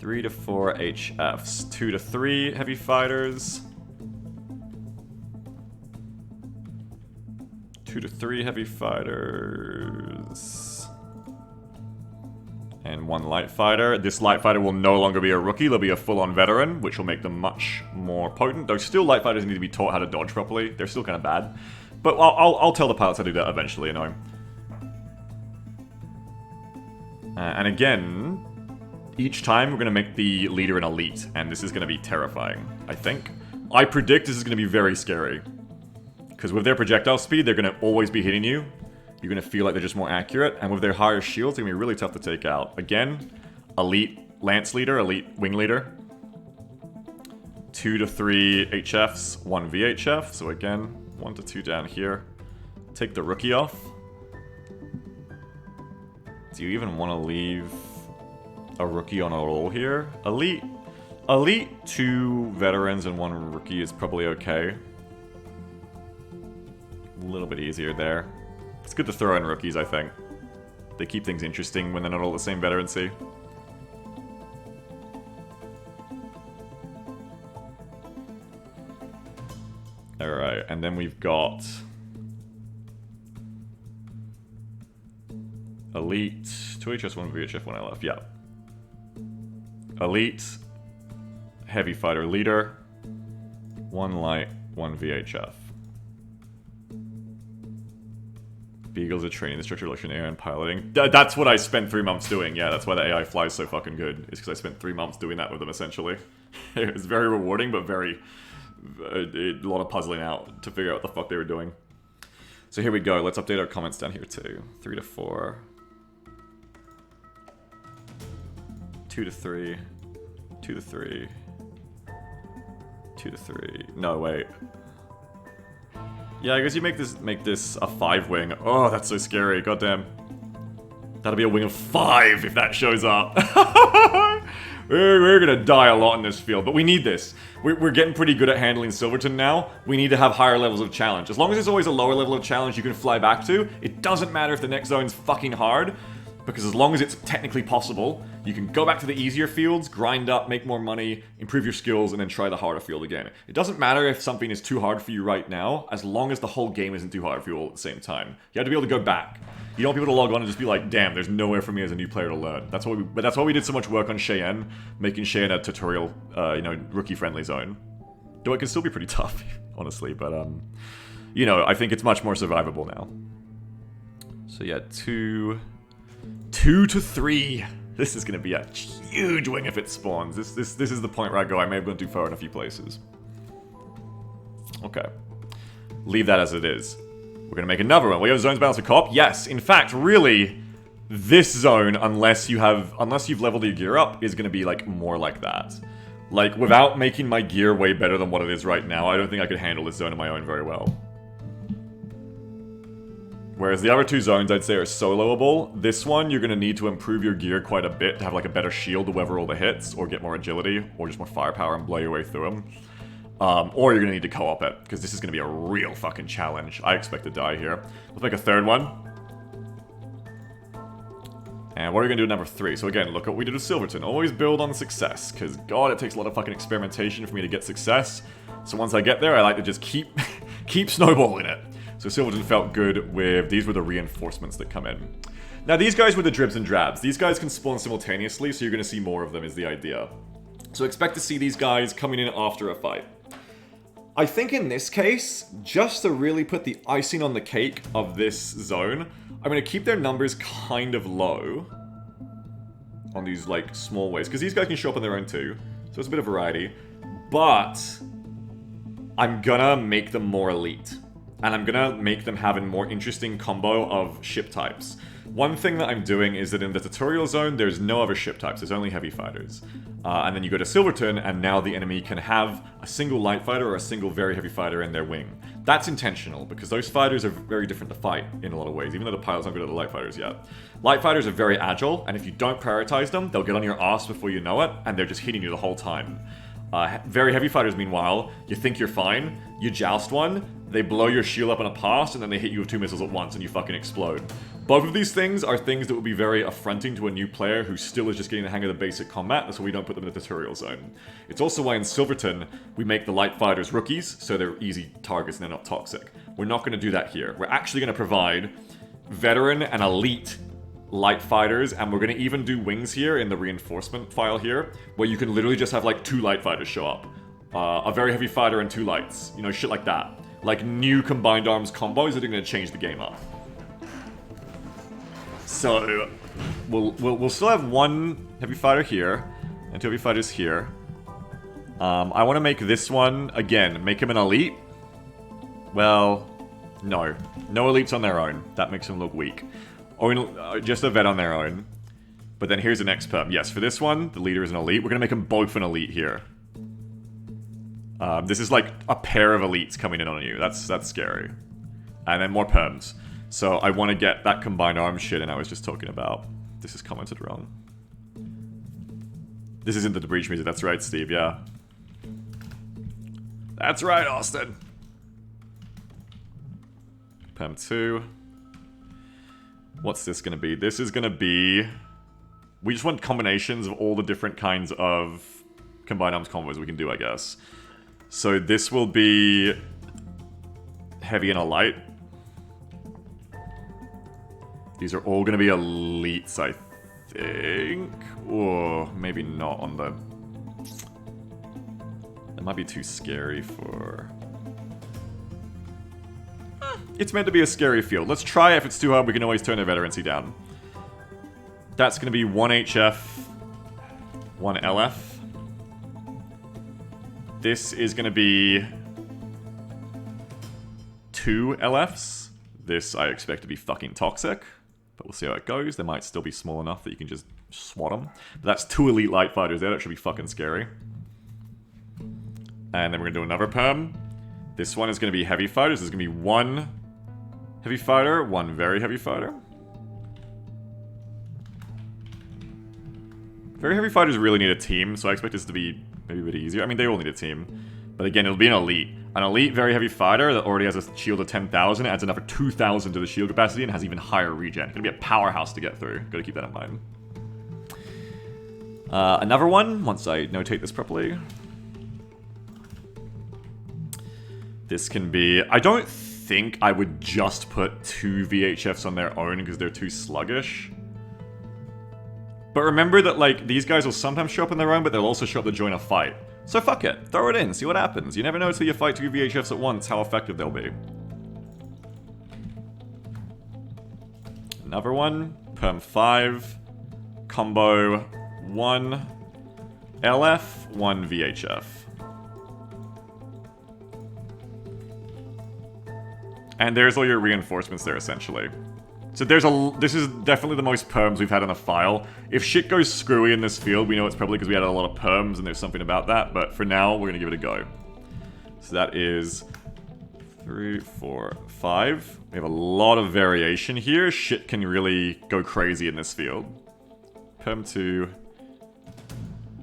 3 to 4 HFs, 2 to 3 heavy fighters, 2 to 3 heavy fighters, and 1 light fighter. This light fighter will no longer be a rookie, they'll be a full-on veteran, which will make them much more potent. Though still light fighters need to be taught how to dodge properly. They're still kind of bad. But I'll tell the pilots how to do that eventually, you know. And again, each time we're going to make the leader an elite, and this is going to be terrifying, I think. I predict this is going to be very scary. Because with their projectile speed, they're going to always be hitting you. You're going to feel like they're just more accurate, and with their higher shields, they're going to be really tough to take out. Again, elite lance leader, elite wing leader. 2 to 3 HFs, 1 VHF, so again, 1 to 2 down here. Take the rookie off. Do you even want to leave a rookie on a roll here? Elite 2 veterans and 1 rookie is probably okay. A little bit easier there. It's good to throw in rookies, I think. They keep things interesting when they're not all the same veterancy. Alright, and then we've got elite 2 HS, 1 VHF, 1 LF, yeah. Elite, heavy fighter leader, 1 light, 1 VHF. Beagles are training the structure, election, air, and piloting. That's what I spent 3 months doing, yeah, that's why the AI flies so fucking good. It's because I spent 3 months doing that with them, essentially. It was very rewarding, but very... a lot of puzzling out to figure out what the fuck they were doing. So here we go, let's update our comments down here too. 3 to 4. 2 to 3. 2 to 3. 2 to 3. No, wait. Yeah, I guess you make this a 5-wing. Oh, that's so scary. Goddamn. That'll be a wing of 5 if that shows up. We're gonna die a lot in this field, but we need this. We're getting pretty good at handling Silverton now. We need to have higher levels of challenge. As long as there's always a lower level of challenge you can fly back to, it doesn't matter if the next zone's fucking hard, because as long as it's technically possible, you can go back to the easier fields, grind up, make more money, improve your skills, and then try the harder field again. It doesn't matter if something is too hard for you right now, as long as the whole game isn't too hard for you all at the same time. You have to be able to go back. You don't want people to log on and just be like, damn, there's nowhere for me as a new player to learn. That's why we did so much work on Cheyenne, making Cheyenne a tutorial, rookie-friendly zone. Though it can still be pretty tough, honestly, but, I think it's much more survivable now. So yeah, 2 to 3. This is gonna be a huge wing if it spawns. This is the point where I go, I may have gone too far in a few places. Okay. Leave that as it is. We're gonna make another one. We have zones balanced for co-op? Yes. In fact, really, this zone, unless you've leveled your gear up, is gonna be like more like that. Like, without making my gear way better than what it is right now, I don't think I could handle this zone on my own very well. Whereas the other two zones, I'd say, are soloable. This one, you're gonna need to improve your gear quite a bit to have like a better shield to weather all the hits, or get more agility, or just more firepower and blow your way through them. Or you're gonna need to co-op it, because this is gonna be a real fucking challenge. I expect to die here. Let's make a third one. And what are we gonna do at number 3? So again, look at what we did with Silverton. Always build on success, because god, it takes a lot of fucking experimentation for me to get success. So once I get there, I like to just keep snowballing it. So Silverton felt good with, these were the reinforcements that come in. Now these guys were the dribs and drabs. These guys can spawn simultaneously, so you're gonna see more of them is the idea. So expect to see these guys coming in after a fight. I think in this case, just to really put the icing on the cake of this zone, I'm going to keep their numbers kind of low on these, like, small ways. Because these guys can show up on their own too, so it's a bit of variety. But I'm going to make them more elite. And I'm going to make them have a more interesting combo of ship types. One thing that I'm doing is that in the tutorial zone, there's no other ship types. There's only heavy fighters. And then you go to Silverton, and now the enemy can have a single light fighter or a single very heavy fighter in their wing. That's intentional, because those fighters are very different to fight in a lot of ways, even though the pilots aren't good at the light fighters yet. Light fighters are very agile, and if you don't prioritize them, they'll get on your ass before you know it, and they're just hitting you the whole time. Very heavy fighters, meanwhile, you think you're fine, you joust one, they blow your shield up on a pass, and then they hit you with 2 missiles at once, and you fucking explode. Both of these things are things that would be very affronting to a new player who still is just getting the hang of the basic combat, that's why we don't put them in the tutorial zone. It's also why in Silverton, we make the light fighters rookies, so they're easy targets and they're not toxic. We're not going to do that here. We're actually going to provide veteran and elite light fighters, and we're going to even do wings here in the reinforcement file here, where you can literally just have like 2 light fighters show up. A very heavy fighter and 2 lights. You know, shit like that. Like new combined arms combos that are going to change the game up. So, we'll still have 1 heavy fighter here, and 2 heavy fighters here. I want to make this one, again, make him an elite. Well, no. No elites on their own. That makes them look weak. Or just a vet on their own. But then here's the next perm. Yes, for this one, the leader is an elite. We're going to make them both an elite here. This is like a pair of elites coming in on you. That's scary. And then more perms. So I want to get that combined arms shit and I was just talking about. This is commented wrong. This isn't the breach music. That's right, Steve. Yeah. That's right, Austin. Perm 2. What's this going to be? This is going to be... We just want combinations of all the different kinds of combined arms combos we can do, I guess. So this will be heavy and a light. These are all going to be elites, I think. Or maybe not on the... That might be too scary for... It's meant to be a scary field. Let's try. If it's too hard, we can always turn their veterancy down. That's going to be 1 HF, 1 LF. This is going to be 2 LFs. This I expect to be fucking toxic, but we'll see how it goes. They might still be small enough that you can just swat them. But that's 2 elite light fighters there. That should be fucking scary. And then we're going to do another perm. This one is going to be heavy fighters. There's going to be 1 heavy fighter, 1 very heavy fighter. Very heavy fighters really need a team, so I expect this to be maybe a bit easier. I mean, they all need a team. But again, it'll be an elite. An elite very heavy fighter that already has a shield of 10,000, adds another 2,000 to the shield capacity, and has even higher regen. Gonna be a powerhouse to get through. Gotta keep that in mind. Another one, once I notate this properly. This can be... I don't think I would just put 2 VHFs on their own because they're too sluggish. But remember that, like, these guys will sometimes show up on their own, but they'll also show up to join a fight. So fuck it. Throw it in. See what happens. You never know until you fight 2 VHFs at once how effective they'll be. Another one. Perm 5. Combo 1 LF, 1 VHF. And there's all your reinforcements there, essentially. So this is definitely the most perms we've had in a file. If shit goes screwy in this field, we know it's probably because we had a lot of perms and there's something about that, but for now, we're gonna give it a go. So that is 3, 4, 5. We have a lot of variation here. Shit can really go crazy in this field. Perm 2,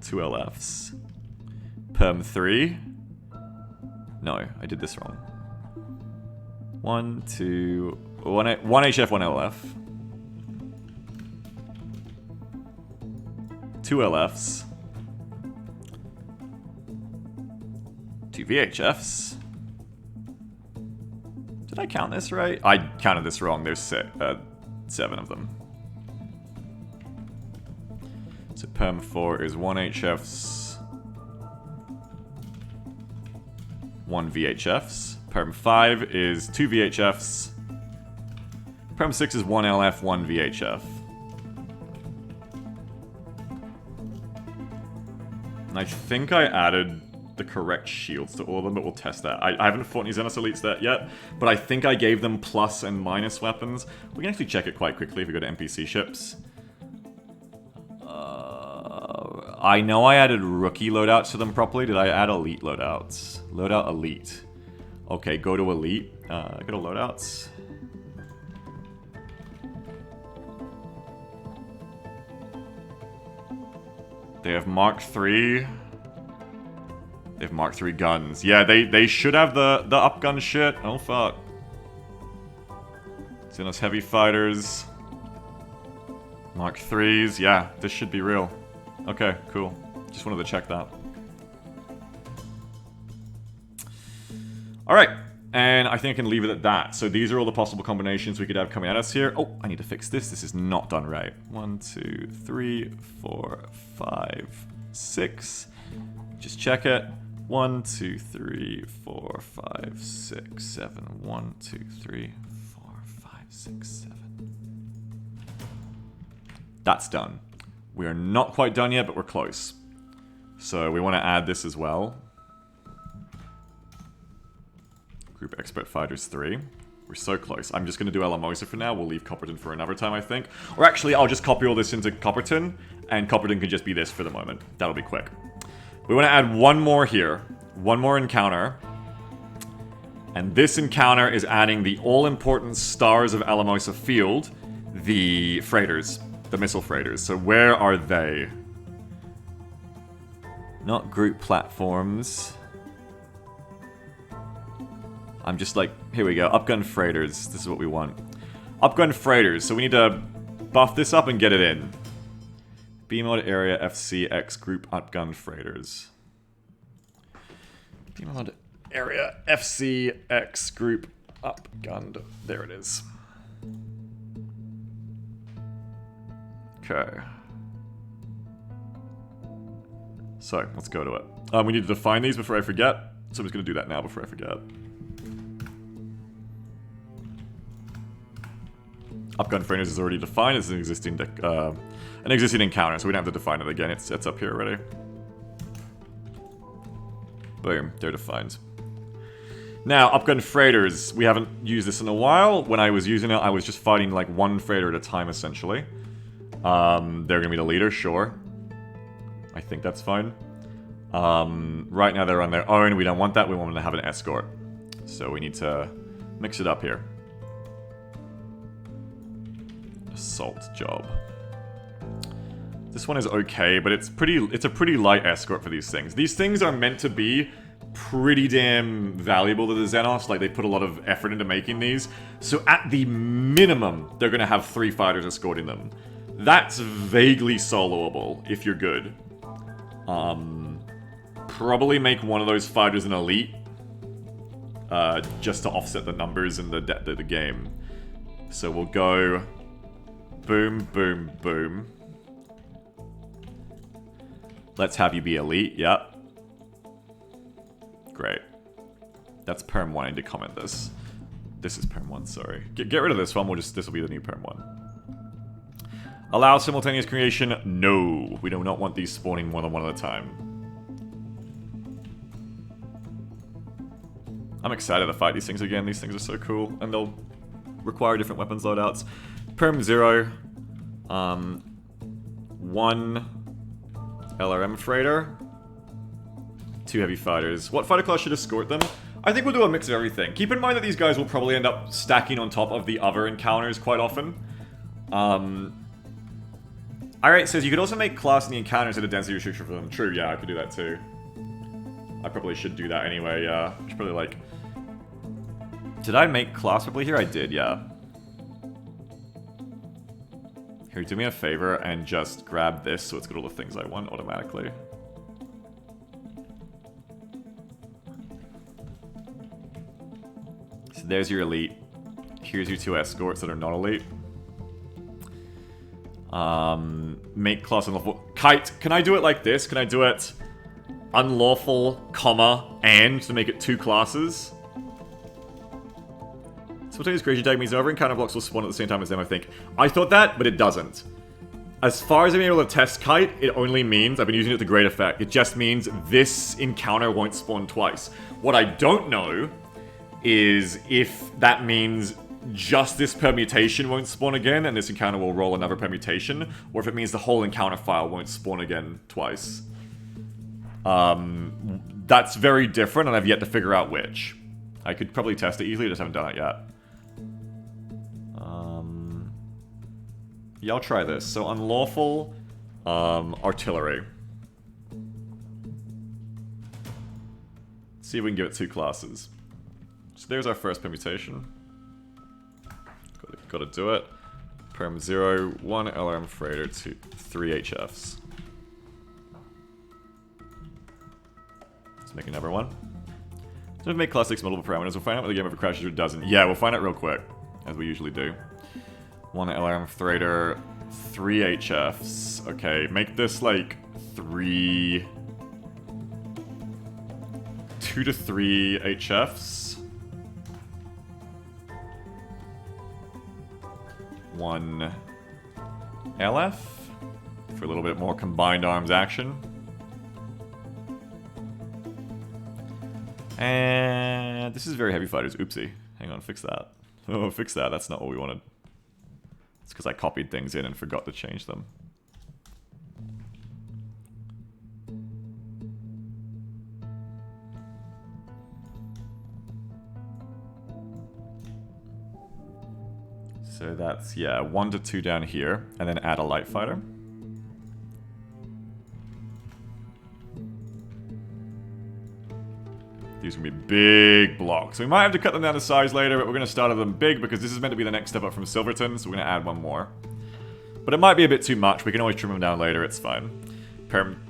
2 LFs. Perm 3. No, I did this wrong. 1, 2... 1 HF, 1 LF. 2 LFs. 2 VHFs. Did I count this right? I counted this wrong. There's 7 of them. So perm 4 is 1 HFs. 1 VHFs. Perm 5 is 2 VHFs. Perm 6 is 1 LF, 1 VHF. And I think I added the correct shields to all of them, but we'll test that. I haven't fought any Xenos Elites yet, but I think I gave them plus and minus weapons. We can actually check it quite quickly if we go to NPC ships. I know I added rookie loadouts to them properly. Did I add elite loadouts? Loadout elite. Okay, go to elite. Go to loadouts. They have Mark III. They have Mark III guns. Yeah, they should have the upgun shit. Oh, fuck. Xenos heavy fighters. Mark IIIs. Yeah, this should be real. Okay, cool. Just wanted to check that. Alright, and I think I can leave it at that. So these are all the possible combinations we could have coming at us here. Oh, I need to fix this. This is not done right. 1, 2, 3, 4, 5, 6. Just check it. 1, 2, 3, 4, 5, 6, 7. 1, 2, 3, 4, 5, 6, 7. That's done. We are not quite done yet, but we're close. So we want to add this as well. Group Expert Fighters 3. We're so close. I'm just going to do Alamosa for now. We'll leave Copperton for another time, I think. Or actually, I'll just copy all this into Copperton, and Copperton can just be this for the moment. That'll be quick. We want to add one more here. One more encounter. And this encounter is adding the all-important Stars of Alamosa field, the freighters. The missile freighters. So where are they? Not group platforms. I'm just like, here we go. Upgun freighters. This is what we want. Upgun freighters. So we need to buff this up and get it in. B-mod area FCX group upgun freighters. B-mod area FCX group upgunned. There it is. Okay. So, let's go to it. We need to define these before I forget. So I'm just going to do that now before I forget. Upgun freighters is already defined as an existing encounter, so we don't have to define it again. It's up here already. Boom, they're defined. Now, upgun freighters. We haven't used this in a while. When I was using it, I was just fighting like one freighter at a time, essentially. They're gonna be the leader, sure. I think that's fine. Right now they're on their own. We don't want that. We want them to have an escort. So we need to mix it up here. Assault job. This one is okay, but it's a pretty light escort for these things. These things are meant to be pretty damn valuable to the Xenos. Like, they put a lot of effort into making these. So at the minimum, they're going to have 3 fighters escorting them. That's vaguely soloable if you're good. Probably make one of those fighters an elite. Just to offset the numbers in the game. So we'll go... Boom, boom, boom. Let's have you be elite, yep. Great. That's Perm 1, I need to comment this. This is Perm 1, sorry. Get rid of this one, this will be the new Perm 1. Allow simultaneous creation? No. We do not want these spawning more than one at a time. I'm excited to fight these things again, these things are so cool. And they'll require different weapons loadouts. Perm 0. 1 LRM freighter. 2 heavy fighters. What fighter class should escort them? I think we'll do a mix of everything. Keep in mind that these guys will probably end up stacking on top of the other encounters quite often. Alright, says you could also make class in the encounters at a density restriction for them. True, yeah, I could do that too. I probably should do that anyway, yeah. I should probably like... Did I make class probably here? I did, yeah. Here, do me a favor and just grab this so it's got all the things I want automatically. So there's your elite. Here's your 2 escorts that are not elite. Make class unlawful. Kite, can I do it like this? Can I do it unlawful, comma, and to make it 2 classes? Simultaneous creation tag means over encounter blocks will spawn at the same time as them, I think. I thought that, but it doesn't. As far as I'm able to test Kite, it only means, I've been using it to great effect, it just means this encounter won't spawn twice. What I don't know is if that means just this permutation won't spawn again and this encounter will roll another permutation, or if it means the whole encounter file won't spawn again twice. That's very different and I've yet to figure out which. I could probably test it easily, just haven't done it yet. Yeah, I'll try this. So, unlawful, artillery. See if we can give it 2 classes. So there's our first permutation. Gotta do it. Perm 0, 1 LRM freighter, 3 HFs. Let's make another one. So we make class 6 multiple parameters. We'll find out when the game ever crashes or doesn't. Yeah, we'll find out real quick, as we usually do. 1 LRM freighter, 3 HFs. Okay, make this like 2 to 3 HFs. 1 LF for a little bit more combined arms action. And this is very heavy fighters. Oopsie. Hang on, fix that. Oh, fix that. That's not what we wanted. It's because I copied things in and forgot to change them. So that's, yeah, 1 to 2 down here, and then add a light fighter. These are going to be big blocks. So we might have to cut them down to size later, but we're going to start at them big because this is meant to be the next step up from Silverton, so we're going to add 1 more. But it might be a bit too much. We can always trim them down later, it's fine. Perm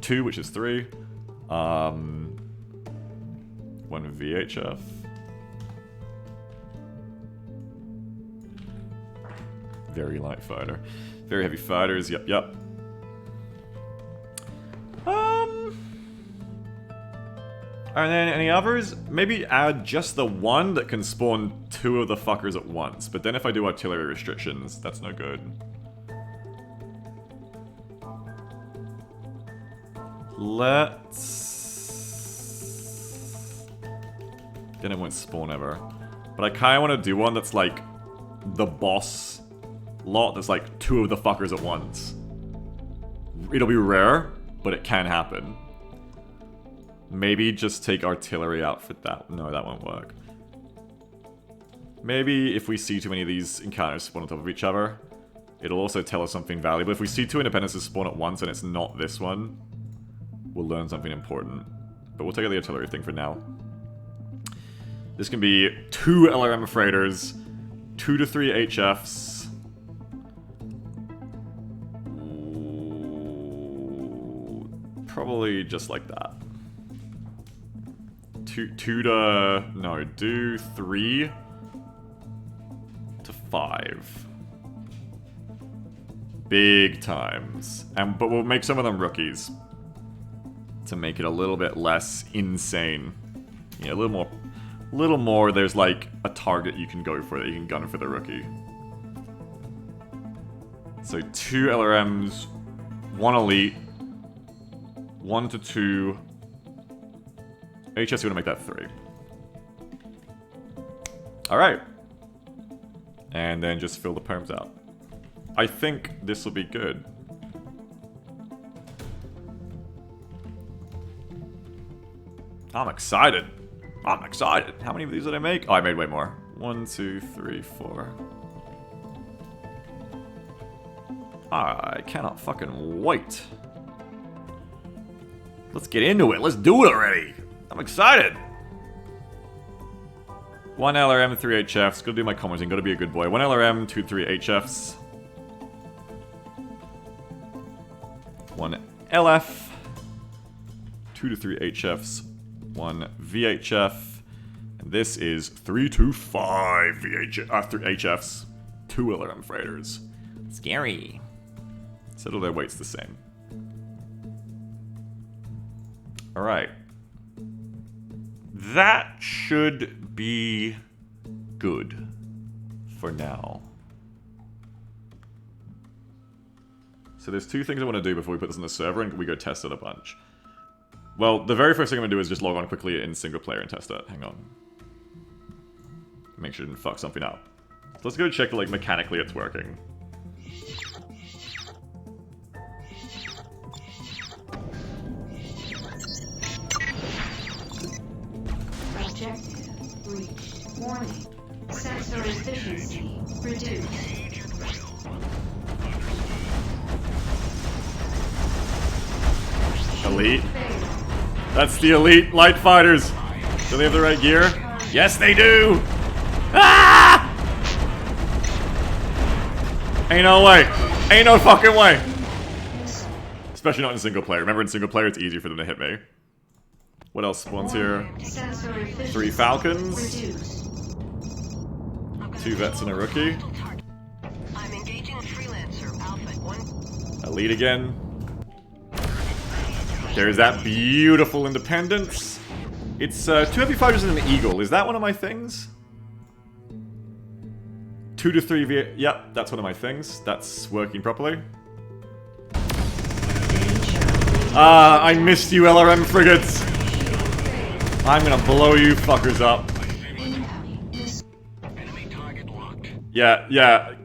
2, which is 3. 1 VHF. Very light fighter. Very heavy fighters, yep. And then any others? Maybe add just the 1 that can spawn 2 of the fuckers at once. But then if I do artillery restrictions, that's no good. Then it won't spawn ever. But I kind of want to do one that's like the boss lot that's like 2 of the fuckers at once. It'll be rare, but it can happen. Maybe just take artillery out for that. No, that won't work. Maybe if we see too many of these encounters spawn on top of each other, it'll also tell us something valuable. If we see 2 independences spawn at once and it's not this one, we'll learn something important. But we'll take out the artillery thing for now. This can be 2 LRM freighters, 2 to 3 HFs. Ooh, probably just like that. Do 3 to 5. Big times. But we'll make some of them rookies. To make it a little bit less insane. Yeah, a little more, there's like a target you can go for that you can gun for the rookie. So 2 LRMs, 1 elite, 1 to 2. HS, you want to make that 3. Alright. And then just fill the perms out. I think this will be good. I'm excited. I'm excited. How many of these did I make? Oh, I made way more. 1, 2, 3, 4. I cannot fucking wait. Let's get into it. Let's do it already. I'm excited. 1 LRM, 3 HFs. Gotta do my commenting. Gotta be a good boy. 1 LRM, 2, 3 HFs. 1 LF. 2 to 3 HFs. 1 VHF. And this is 3 to 5 3 HFs. 2 LRM freighters. Scary. Settle their weights the same. Alright. That should be good for now. So there's 2 things I want to do before we put this on the server and we go test it a bunch. Well, the very first thing I'm going to do is just log on quickly in single player and test it. Hang on. Make sure it didn't fuck something up. So let's go check, like, mechanically it's working. Objective reached. Warning. Sensor efficiency reduced. Elite. That's the elite light fighters. Do they have the right gear? Yes, they do! Ah! Ain't no way. Ain't no fucking way. Especially not in single player. Remember, in single player, it's easier for them to hit me. What else spawns here? 3 Falcons. 2 vets and a rookie. I'm engaging Freelancer, Alpha 1. Elite again. There's that beautiful independence. It's 2 heavy fighters and an eagle. Is that one of my things? 2 to 3 V. Yep, that's one of my things. That's working properly. I missed you, LRM frigates. I'm gonna blow you fuckers up. Enemy target locked. Yeah.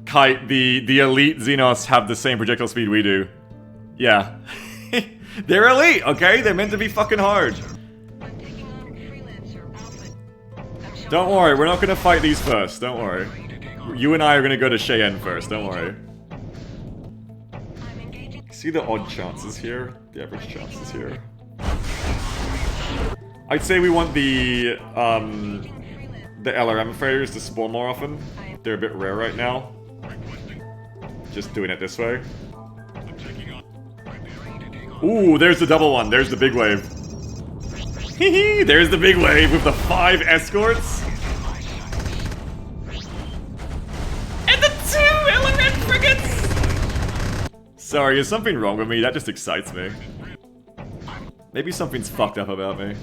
Kite, the elite Xenos have the same projectile speed we do. Yeah. They're elite, okay? They're meant to be fucking hard. I'm taking on Freelancer, Alpha. Don't worry, we're not gonna fight these first, don't worry. You and I are gonna go to Cheyenne first, don't worry. I'm engaging. See the odd chances here? The average chances here. I'd say we want the LRM freighters to spawn more often. They're a bit rare right now. Just doing it this way. Ooh, there's the double one. There's the big wave. Hee there's the big wave with the 5 escorts. And the 2 LRM frigates! Sorry, is something wrong with me? That just excites me. Maybe something's fucked up about me.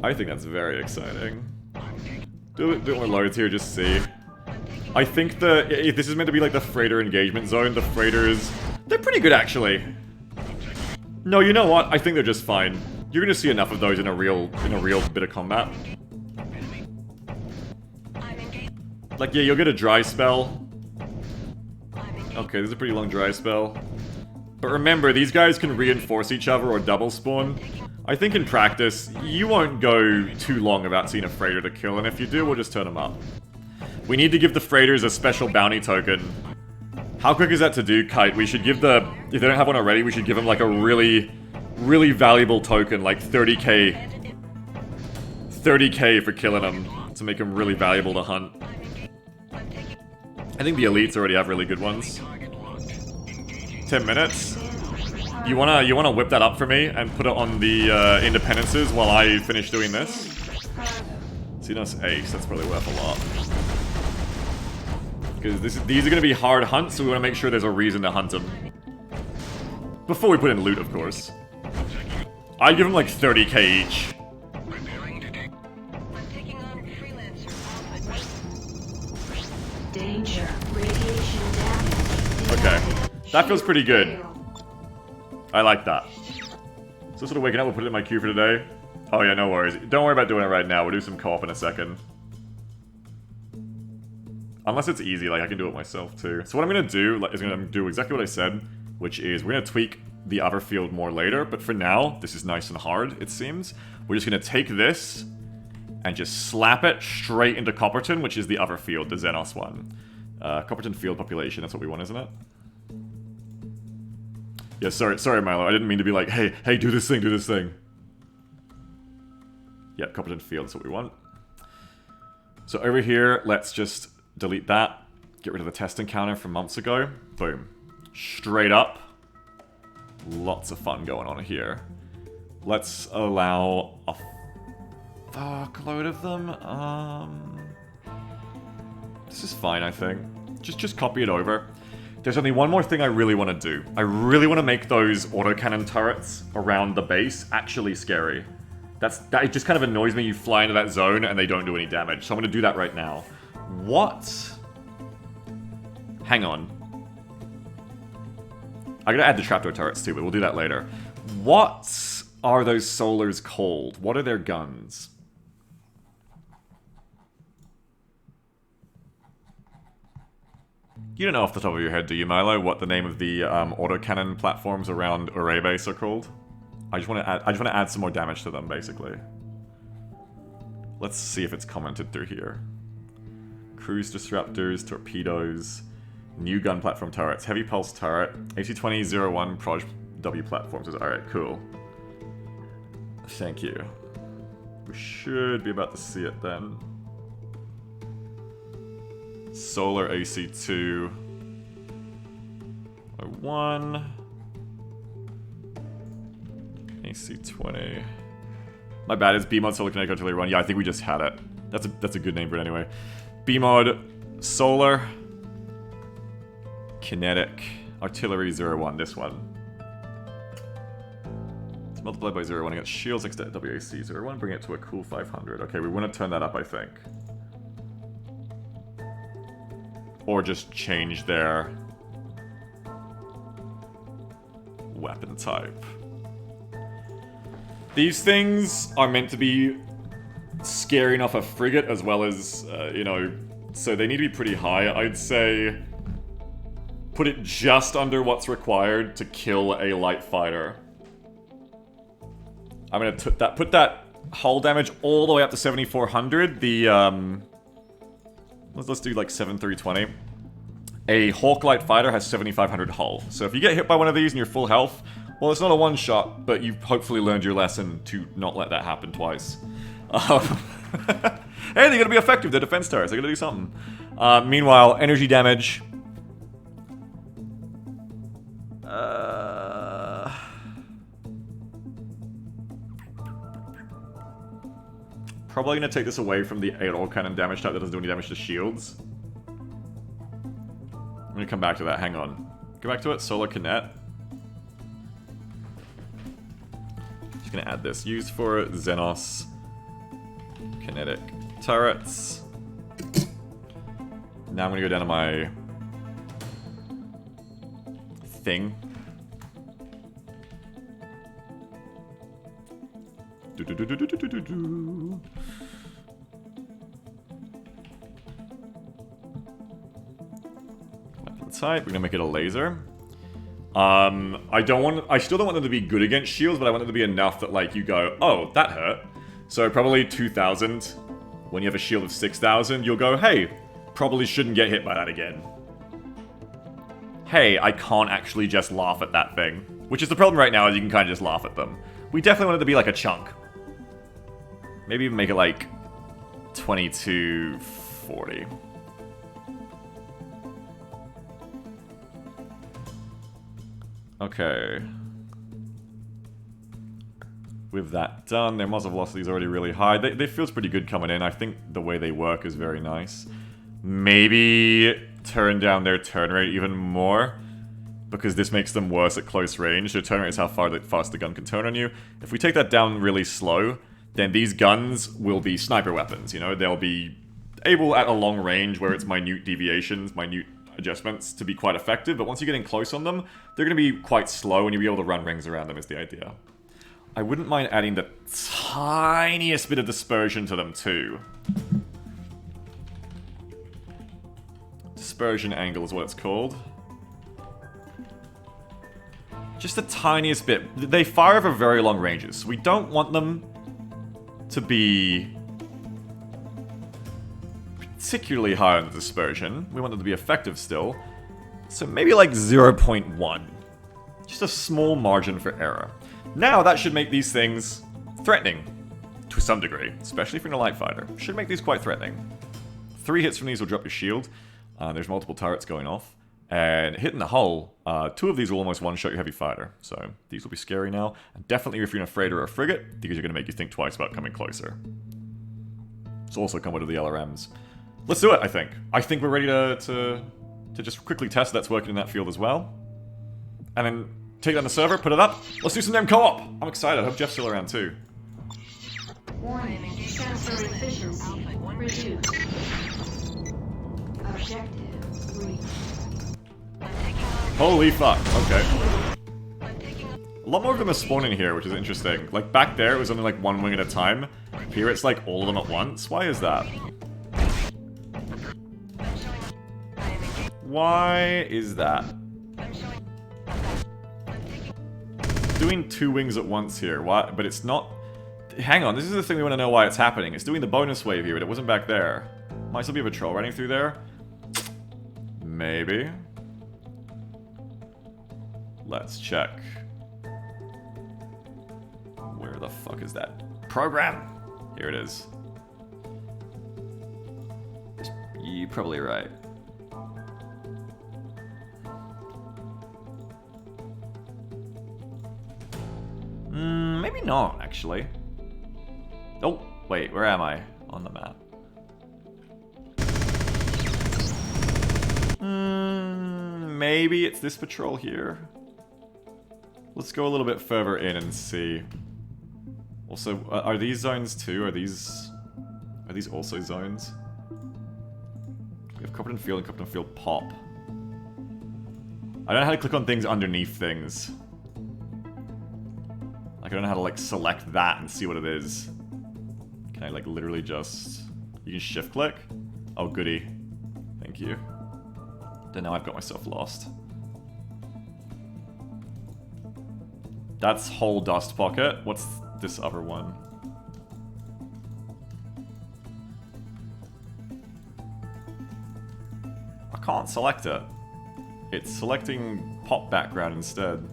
I think that's very exciting. Do a bit more loads here, just see. I think if this is meant to be like the freighter engagement zone, the freighters... They're pretty good, actually. No, you know what? I think they're just fine. You're gonna see enough of those in a real bit of combat. Like, yeah, you'll get a dry spell. Okay, this is a pretty long dry spell. But remember, these guys can reinforce each other or double spawn. I think in practice, you won't go too long without seeing a freighter to kill, and if you do, we'll just turn them up. We need to give the freighters a special bounty token. How quick is that to do, Kite? We should give the... If they don't have one already, we should give them like a really valuable token, like 30k. 30k for killing them, to make them really valuable to hunt. I think the elites already have really good ones. 10 minutes. You wanna whip that up for me and put it on the independences while I finish doing this? Xenos Ace, that's probably worth a lot. Because these are going to be hard hunts, so we want to make sure there's a reason to hunt them. Before we put in loot, of course. I'd give them like 30k each. I'm taking on Freelancer Alpha. Danger. Radiation damage. Okay. That feels pretty good. I like that. So sort of waking up, we'll put it in my queue for today. Oh yeah, no worries. Don't worry about doing it right now. We'll do some co-op in a second. Unless it's easy, like I can do it myself too. So what I'm gonna do is I'm gonna do exactly what I said, which is we're gonna tweak the other field more later, but for now, this is nice and hard, it seems. We're just gonna take this and just slap it straight into Copperton, which is the other field, the Xenos one. Copperton field population, that's what we want, isn't it? Yeah, sorry Milo, I didn't mean to be like, hey, do this thing. Yeah, Copperton field, that's what we want. So over here, let's just delete that. Get rid of the test encounter from months ago. Boom. Straight up. Lots of fun going on here. Let's allow a fuckload of them. This is fine, I think. Just copy it over. There's only one more thing I really want to do. I really want to make those autocannon turrets around the base actually scary. That it just kind of annoys me. You fly into that zone and they don't do any damage. So I'm going to do that right now. What? Hang on. I'm going to add the trapdoor turrets too, but we'll do that later. What are those solars called? What are their guns? You don't know off the top of your head, do you, Milo, what the name of the autocannon platforms around Array Base are called? I just want to add some more damage to them, basically. Let's see if it's commented through here. Cruise disruptors, torpedoes, new gun platform turrets, heavy pulse turret, AC-20-01 Proj W platforms. Alright, cool. Thank you. We should be about to see it then. Solar AC-2 01 AC-20. My bad, it's B-Mod Solar Kinetic Artillery 1. Yeah, I think we just had it. That's a good name for it anyway. B-Mod Solar Kinetic Artillery 01, this one. It's multiplied by 01 against shields next to WAC 01, bring it to a cool 500. Okay, we want to turn that up, I think. Or just change their weapon type. These things are meant to be scary enough a frigate as well as, you know, so they need to be pretty high. I'd say put it just under what's required to kill a light fighter. I'm gonna put that hull damage all the way up to 7,400. The, let's do like 7,320. A Hawk light fighter has 7,500 hull. So if you get hit by one of these and you're full health, well, it's not a one-shot, but you've hopefully learned your lesson to not let that happen twice. Hey, they're gonna be effective, the defense turrets. They're gonna do something. Meanwhile, energy damage. Probably gonna take this away from the AOR cannon damage type that doesn't do any damage to shields. I'm gonna come back to that, hang on. Go back to it, Solar Kinet. Just gonna add this. Used for Xenos Kinetic Turrets. Now I'm gonna go down to my thing. type. We're gonna make it a laser. I still don't want them to be good against shields, but I want them to be enough that, like, you go, oh, that hurt. So probably 2,000. When you have a shield of 6,000, you'll go, hey, probably shouldn't get hit by that again. Hey, I can't actually just laugh at that thing. Which is the problem right now, is you can kind of just laugh at them. We definitely want it to be like a chunk. Maybe even make it like 2240. Okay. With that done, their muzzle velocity is already really high. They feels pretty good coming in. I think the way they work is very nice. Maybe turn down their turn rate even more, because this makes them worse at close range. Their turn rate is how fast the gun can turn on you. If we take that down really slow, then these guns will be sniper weapons, you know? They'll be able at a long range where it's minute deviations, minute adjustments to be quite effective, but once you get in close on them, they're going to be quite slow and you'll be able to run rings around them is the idea. I wouldn't mind adding the tiniest bit of dispersion to them too. Dispersion angle is what it's called. Just the tiniest bit. They fire over very long ranges, so we don't want them to be particularly high on the dispersion. We want them to be effective still. So maybe like 0.1. Just a small margin for error. Now that should make these things threatening to some degree, especially if you're in a light fighter. Should make these quite threatening. 3 hits from these will drop your shield. There's multiple turrets going off. And hitting the hull, 2 of these will almost one-shot your heavy fighter. So these will be scary now. And definitely if you're in a freighter or a frigate, because you're going to make you think twice about coming closer. It's also come with the LRMs. Let's do it, I think. I think we're ready to just quickly test that's working in that field as well. And then take down the server, put it up. Let's do some damn co-op. I'm excited. I hope Jeff's still around too. Warning, sensor efficiency reduced. Objective reached. Holy fuck. Okay. A lot more of them are spawning here, which is interesting. Like, back there, it was only like one wing at a time. Here, it's like all of them at once. Why is that? Why is that? Doing 2 wings at once here. Why? But it's not... Hang on, this is the thing we want to know why it's happening. It's doing the bonus wave here, but it wasn't back there. Might still be a patrol running through there. Maybe. Let's check. Where the fuck is that program? Here it is. You're probably right. Maybe not, actually. Oh, wait, where am I on the map? Maybe it's this patrol here. Let's go a little bit further in and see. Also, are these zones too? Are these also zones? We have Copperton Field and Copperton Field Pop. I don't know how to click on things underneath things. Like, I don't know how to, like, select that and see what it is. Can I, like, literally just... You can shift click? Oh, goody. Thank you. Then now I've got myself lost. That's whole dust pocket. What's this other one? I can't select it. It's selecting pop background instead.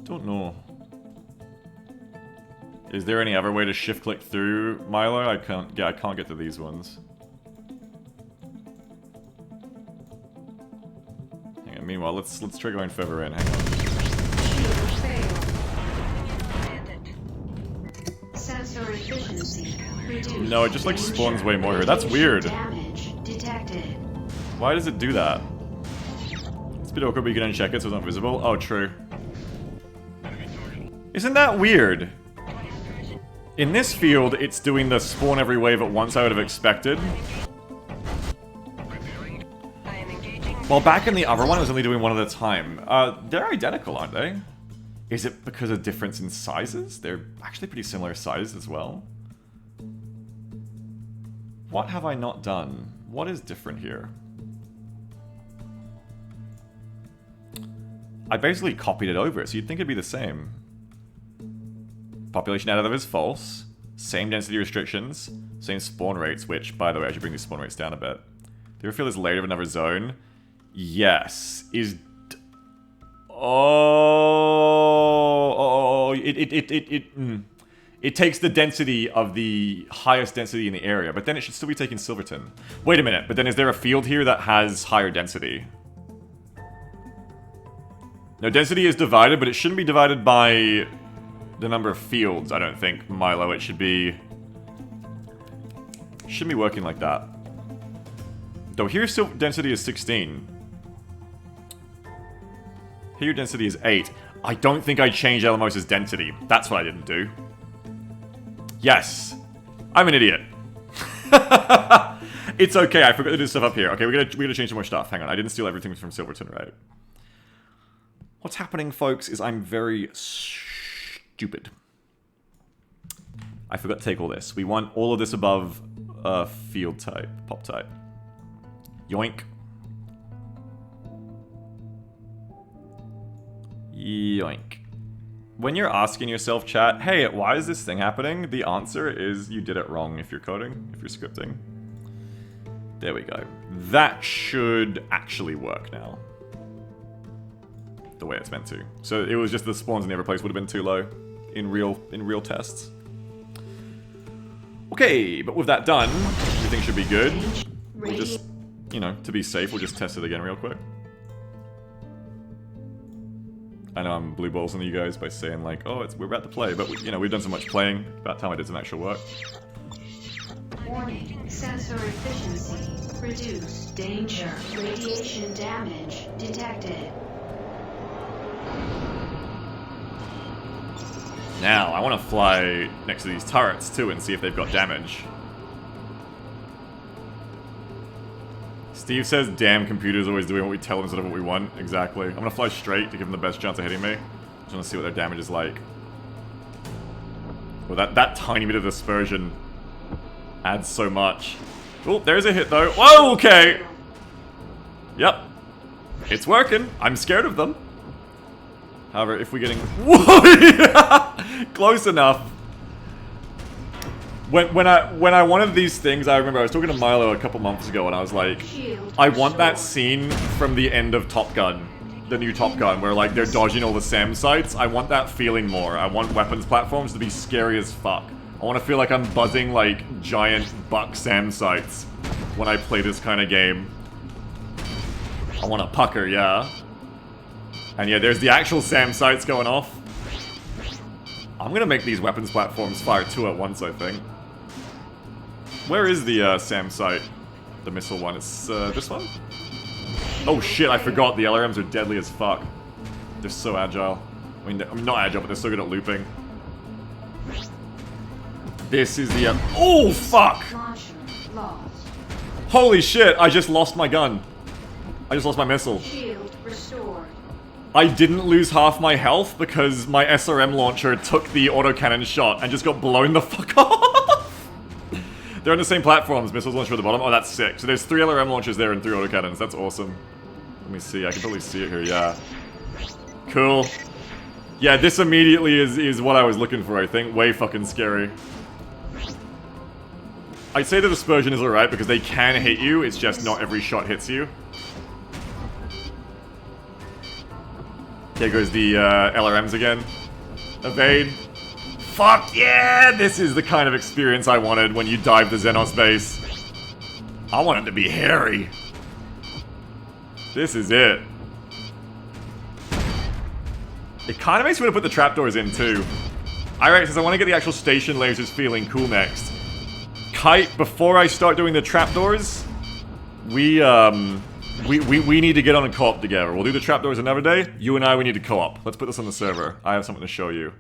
Don't know. Is there any other way to shift click through Milo? I can't get to these ones. Hang on, meanwhile, let's try going further in. Hang on. Sensor efficiency reduced. No, it just like spawns way more here. That's weird. Damage detected. Why does it do that? It's a bit awkward, but you can uncheck it so it's not visible. Oh, true. Isn't that weird? In this field, it's doing the spawn every wave at once I would have expected. While back in the other one, it was only doing one at a time. They're identical, aren't they? Is it because of difference in sizes? They're actually pretty similar sizes as well. What have I not done? What is different here? I basically copied it over, so you'd think it'd be the same. Population additive is false. Same density restrictions. Same spawn rates, which, by the way, I should bring these spawn rates down a bit. Do you ever feel this layer of another zone? Yes. Is... Oh... It takes the density of the highest density in the area, but then it should still be taking Silverton. Wait a minute, but then is there a field here that has higher density? No, density is divided, but it shouldn't be divided by the number of fields, I don't think, Milo. It should be... Shouldn't be working like that. Though here still density is 16. Here density is 8. I don't think I changed Elamos's density. That's what I didn't do. Yes. I'm an idiot. It's okay, I forgot to do stuff up here. Okay, we're gonna change some more stuff. Hang on, I didn't steal everything from Silverton, right? What's happening, folks, is I'm very stupid. I forgot to take all this. We want all of this above field type, pop type. Yoink. Yoink. When you're asking yourself, chat, hey, why is this thing happening? The answer is you did it wrong if you're coding, if you're scripting. There we go. That should actually work now. The way it's meant to. So it was just the spawns in the other place would have been too low in real tests. Okay, but with that done, everything should be good. We'll just, you know, to be safe, we'll just test it again real quick. I know I'm blue balls on you guys by saying like, oh, we're about to play, but you know, we've done so much playing. About time I did some actual work. Warning. Sensor efficiency reduced. Danger. Radiation damage detected. Now, I want to fly next to these turrets too and see if they've got damage. Steve says, damn, computers always doing what we tell them instead of what we want. Exactly. I'm gonna fly straight to give them the best chance of hitting me. Just wanna see what their damage is like. Well, that tiny bit of dispersion adds so much. Oh, there's a hit though. Whoa, okay! Yep. It's working. I'm scared of them. However, if we're getting... Whoa! Close enough. When I wanted these things, I remember I was talking to Milo a couple months ago and I was like, I want that scene from the end of Top Gun, the new Top Gun, where like they're dodging all the SAM sites. I want that feeling more. I want weapons platforms to be scary as fuck. I want to feel like I'm buzzing like giant buck SAM sites when I play this kind of game. I want a pucker, yeah. And yeah, there's the actual SAM sites going off. I'm gonna make these weapons platforms fire 2 at once, I think. Where is the SAM site? The missile one. It's this one? Oh shit, I forgot. The LRMs are deadly as fuck. They're so agile. I mean, not agile, but they're so good at looping. This is the... oh, fuck! Launcher lost. Holy shit, I just lost my gun. I just lost my missile. Shield restored. I didn't lose half my health because my SRM launcher took the autocannon shot and just got blown the fuck off. They're on the same platforms. Missiles launcher at the bottom. Oh, that's sick. So there's 3 LRM launchers there and 3 autocannons. That's awesome. Let me see. I can probably see it here. Yeah. Cool. Yeah, this immediately is what I was looking for, I think. Way fucking scary. I'd say the dispersion is alright because they can hit you. It's just not every shot hits you. Here goes the LRMs again. Evade. Fuck yeah! This is the kind of experience I wanted when you dive the Xenos base. I want it to be hairy. This is it. It kind of makes me want to put the trapdoors in too. Alright, since I want to get the actual station lasers feeling cool next. Kite, before I start doing the trapdoors, we need to get on a co-op together. We'll do the trapdoors another day. You and I, we need to co-op. Let's put this on the server. I have something to show you.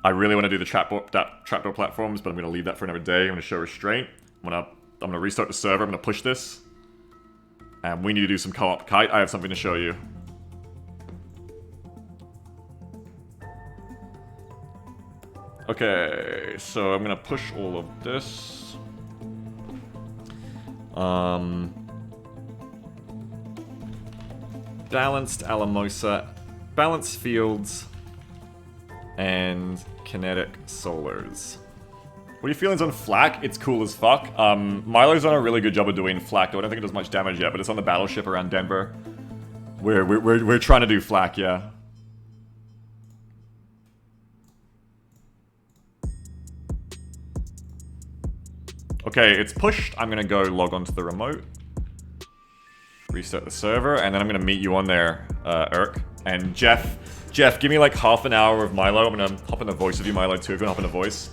I really want to do the trapdoor platforms, but I'm going to leave that for another day. I'm going to show restraint. I'm going to restart the server. I'm going to push this. And we need to do some co-op. Kite, I have something to show you. Okay, so I'm gonna push all of this. Balanced Alamosa, balanced fields, and kinetic solars. What are your feelings on flak? It's cool as fuck. Milo's done a really good job of doing flak, though I don't think it does much damage yet, but it's on the battleship around Denver. We're trying to do flak, yeah. Okay, it's pushed. I'm gonna go log onto the remote. Restart the server, and then I'm gonna meet you on there, Irk. And Jeff, give me like half an hour of Milo. I'm gonna hop in the voice of you, Milo, too, if you wanna hop in the voice.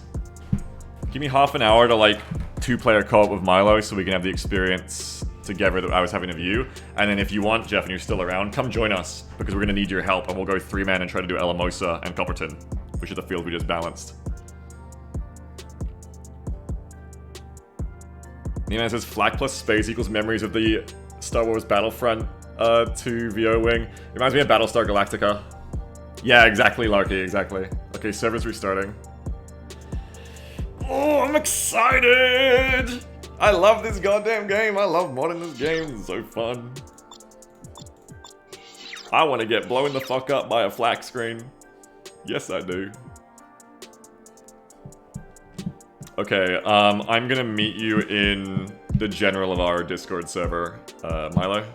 Give me half an hour to like 2-player co-op with Milo so we can have the experience together that I was having of you. And then if you want, Jeff, and you're still around, come join us, because we're gonna need your help, and we'll go 3-man and try to do Alamosa and Copperton, which are the fields we just balanced. Neiman says flak plus space equals memories of the Star Wars Battlefront 2 VO wing. Reminds me of Battlestar Galactica. Yeah, exactly, Larky, exactly. Okay, server's restarting. Oh, I'm excited! I love this goddamn game. I love modding this game. It's so fun. I want to get blown the fuck up by a flak screen. Yes, I do. Okay, I'm gonna meet you in the general of our Discord server, Milo.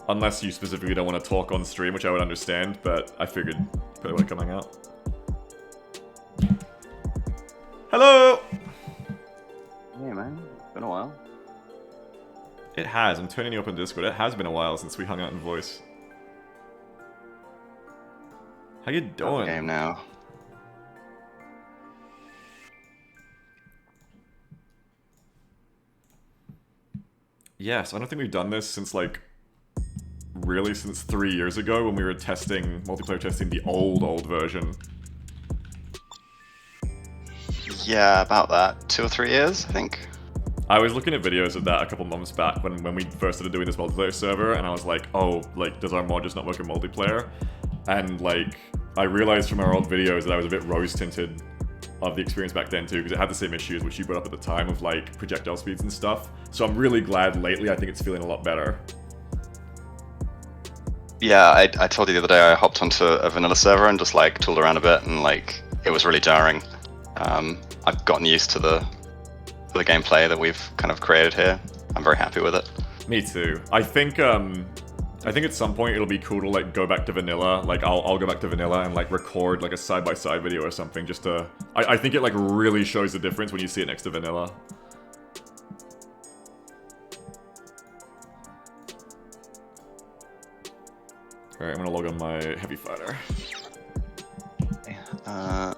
Unless you specifically don't want to talk on stream, which I would understand, but I figured you probably want to come hang out. Hello! Hey man, it's been a while. It has, I'm turning you up on Discord. It has been a while since we hung out in voice. How you doing? Game now. Yes, I don't think we've done this since like really since 3 years ago when we were testing, multiplayer testing the old version. Yeah, about that. 2 or 3 years, I think. I was looking at videos of that a couple months back when we first started doing this multiplayer server, and I was like, oh, like, does our mod just not work in multiplayer? And like, I realized from our old videos that I was a bit rose-tinted of the experience back then too, because it had the same issues which you brought up at the time of like projectile speeds and stuff. So I'm really glad lately, I think it's feeling a lot better. Yeah, I told you the other day I hopped onto a vanilla server and just like tooled around a bit, and like it was really jarring. I've gotten used to the gameplay that we've kind of created here. I'm very happy with it. Me too. I think at some point it'll be cool to like go back to vanilla. Like I'll go back to vanilla and like record like a side-by-side video or something just to... I think it like really shows the difference when you see it next to vanilla. Alright, I'm gonna log on my heavy fighter.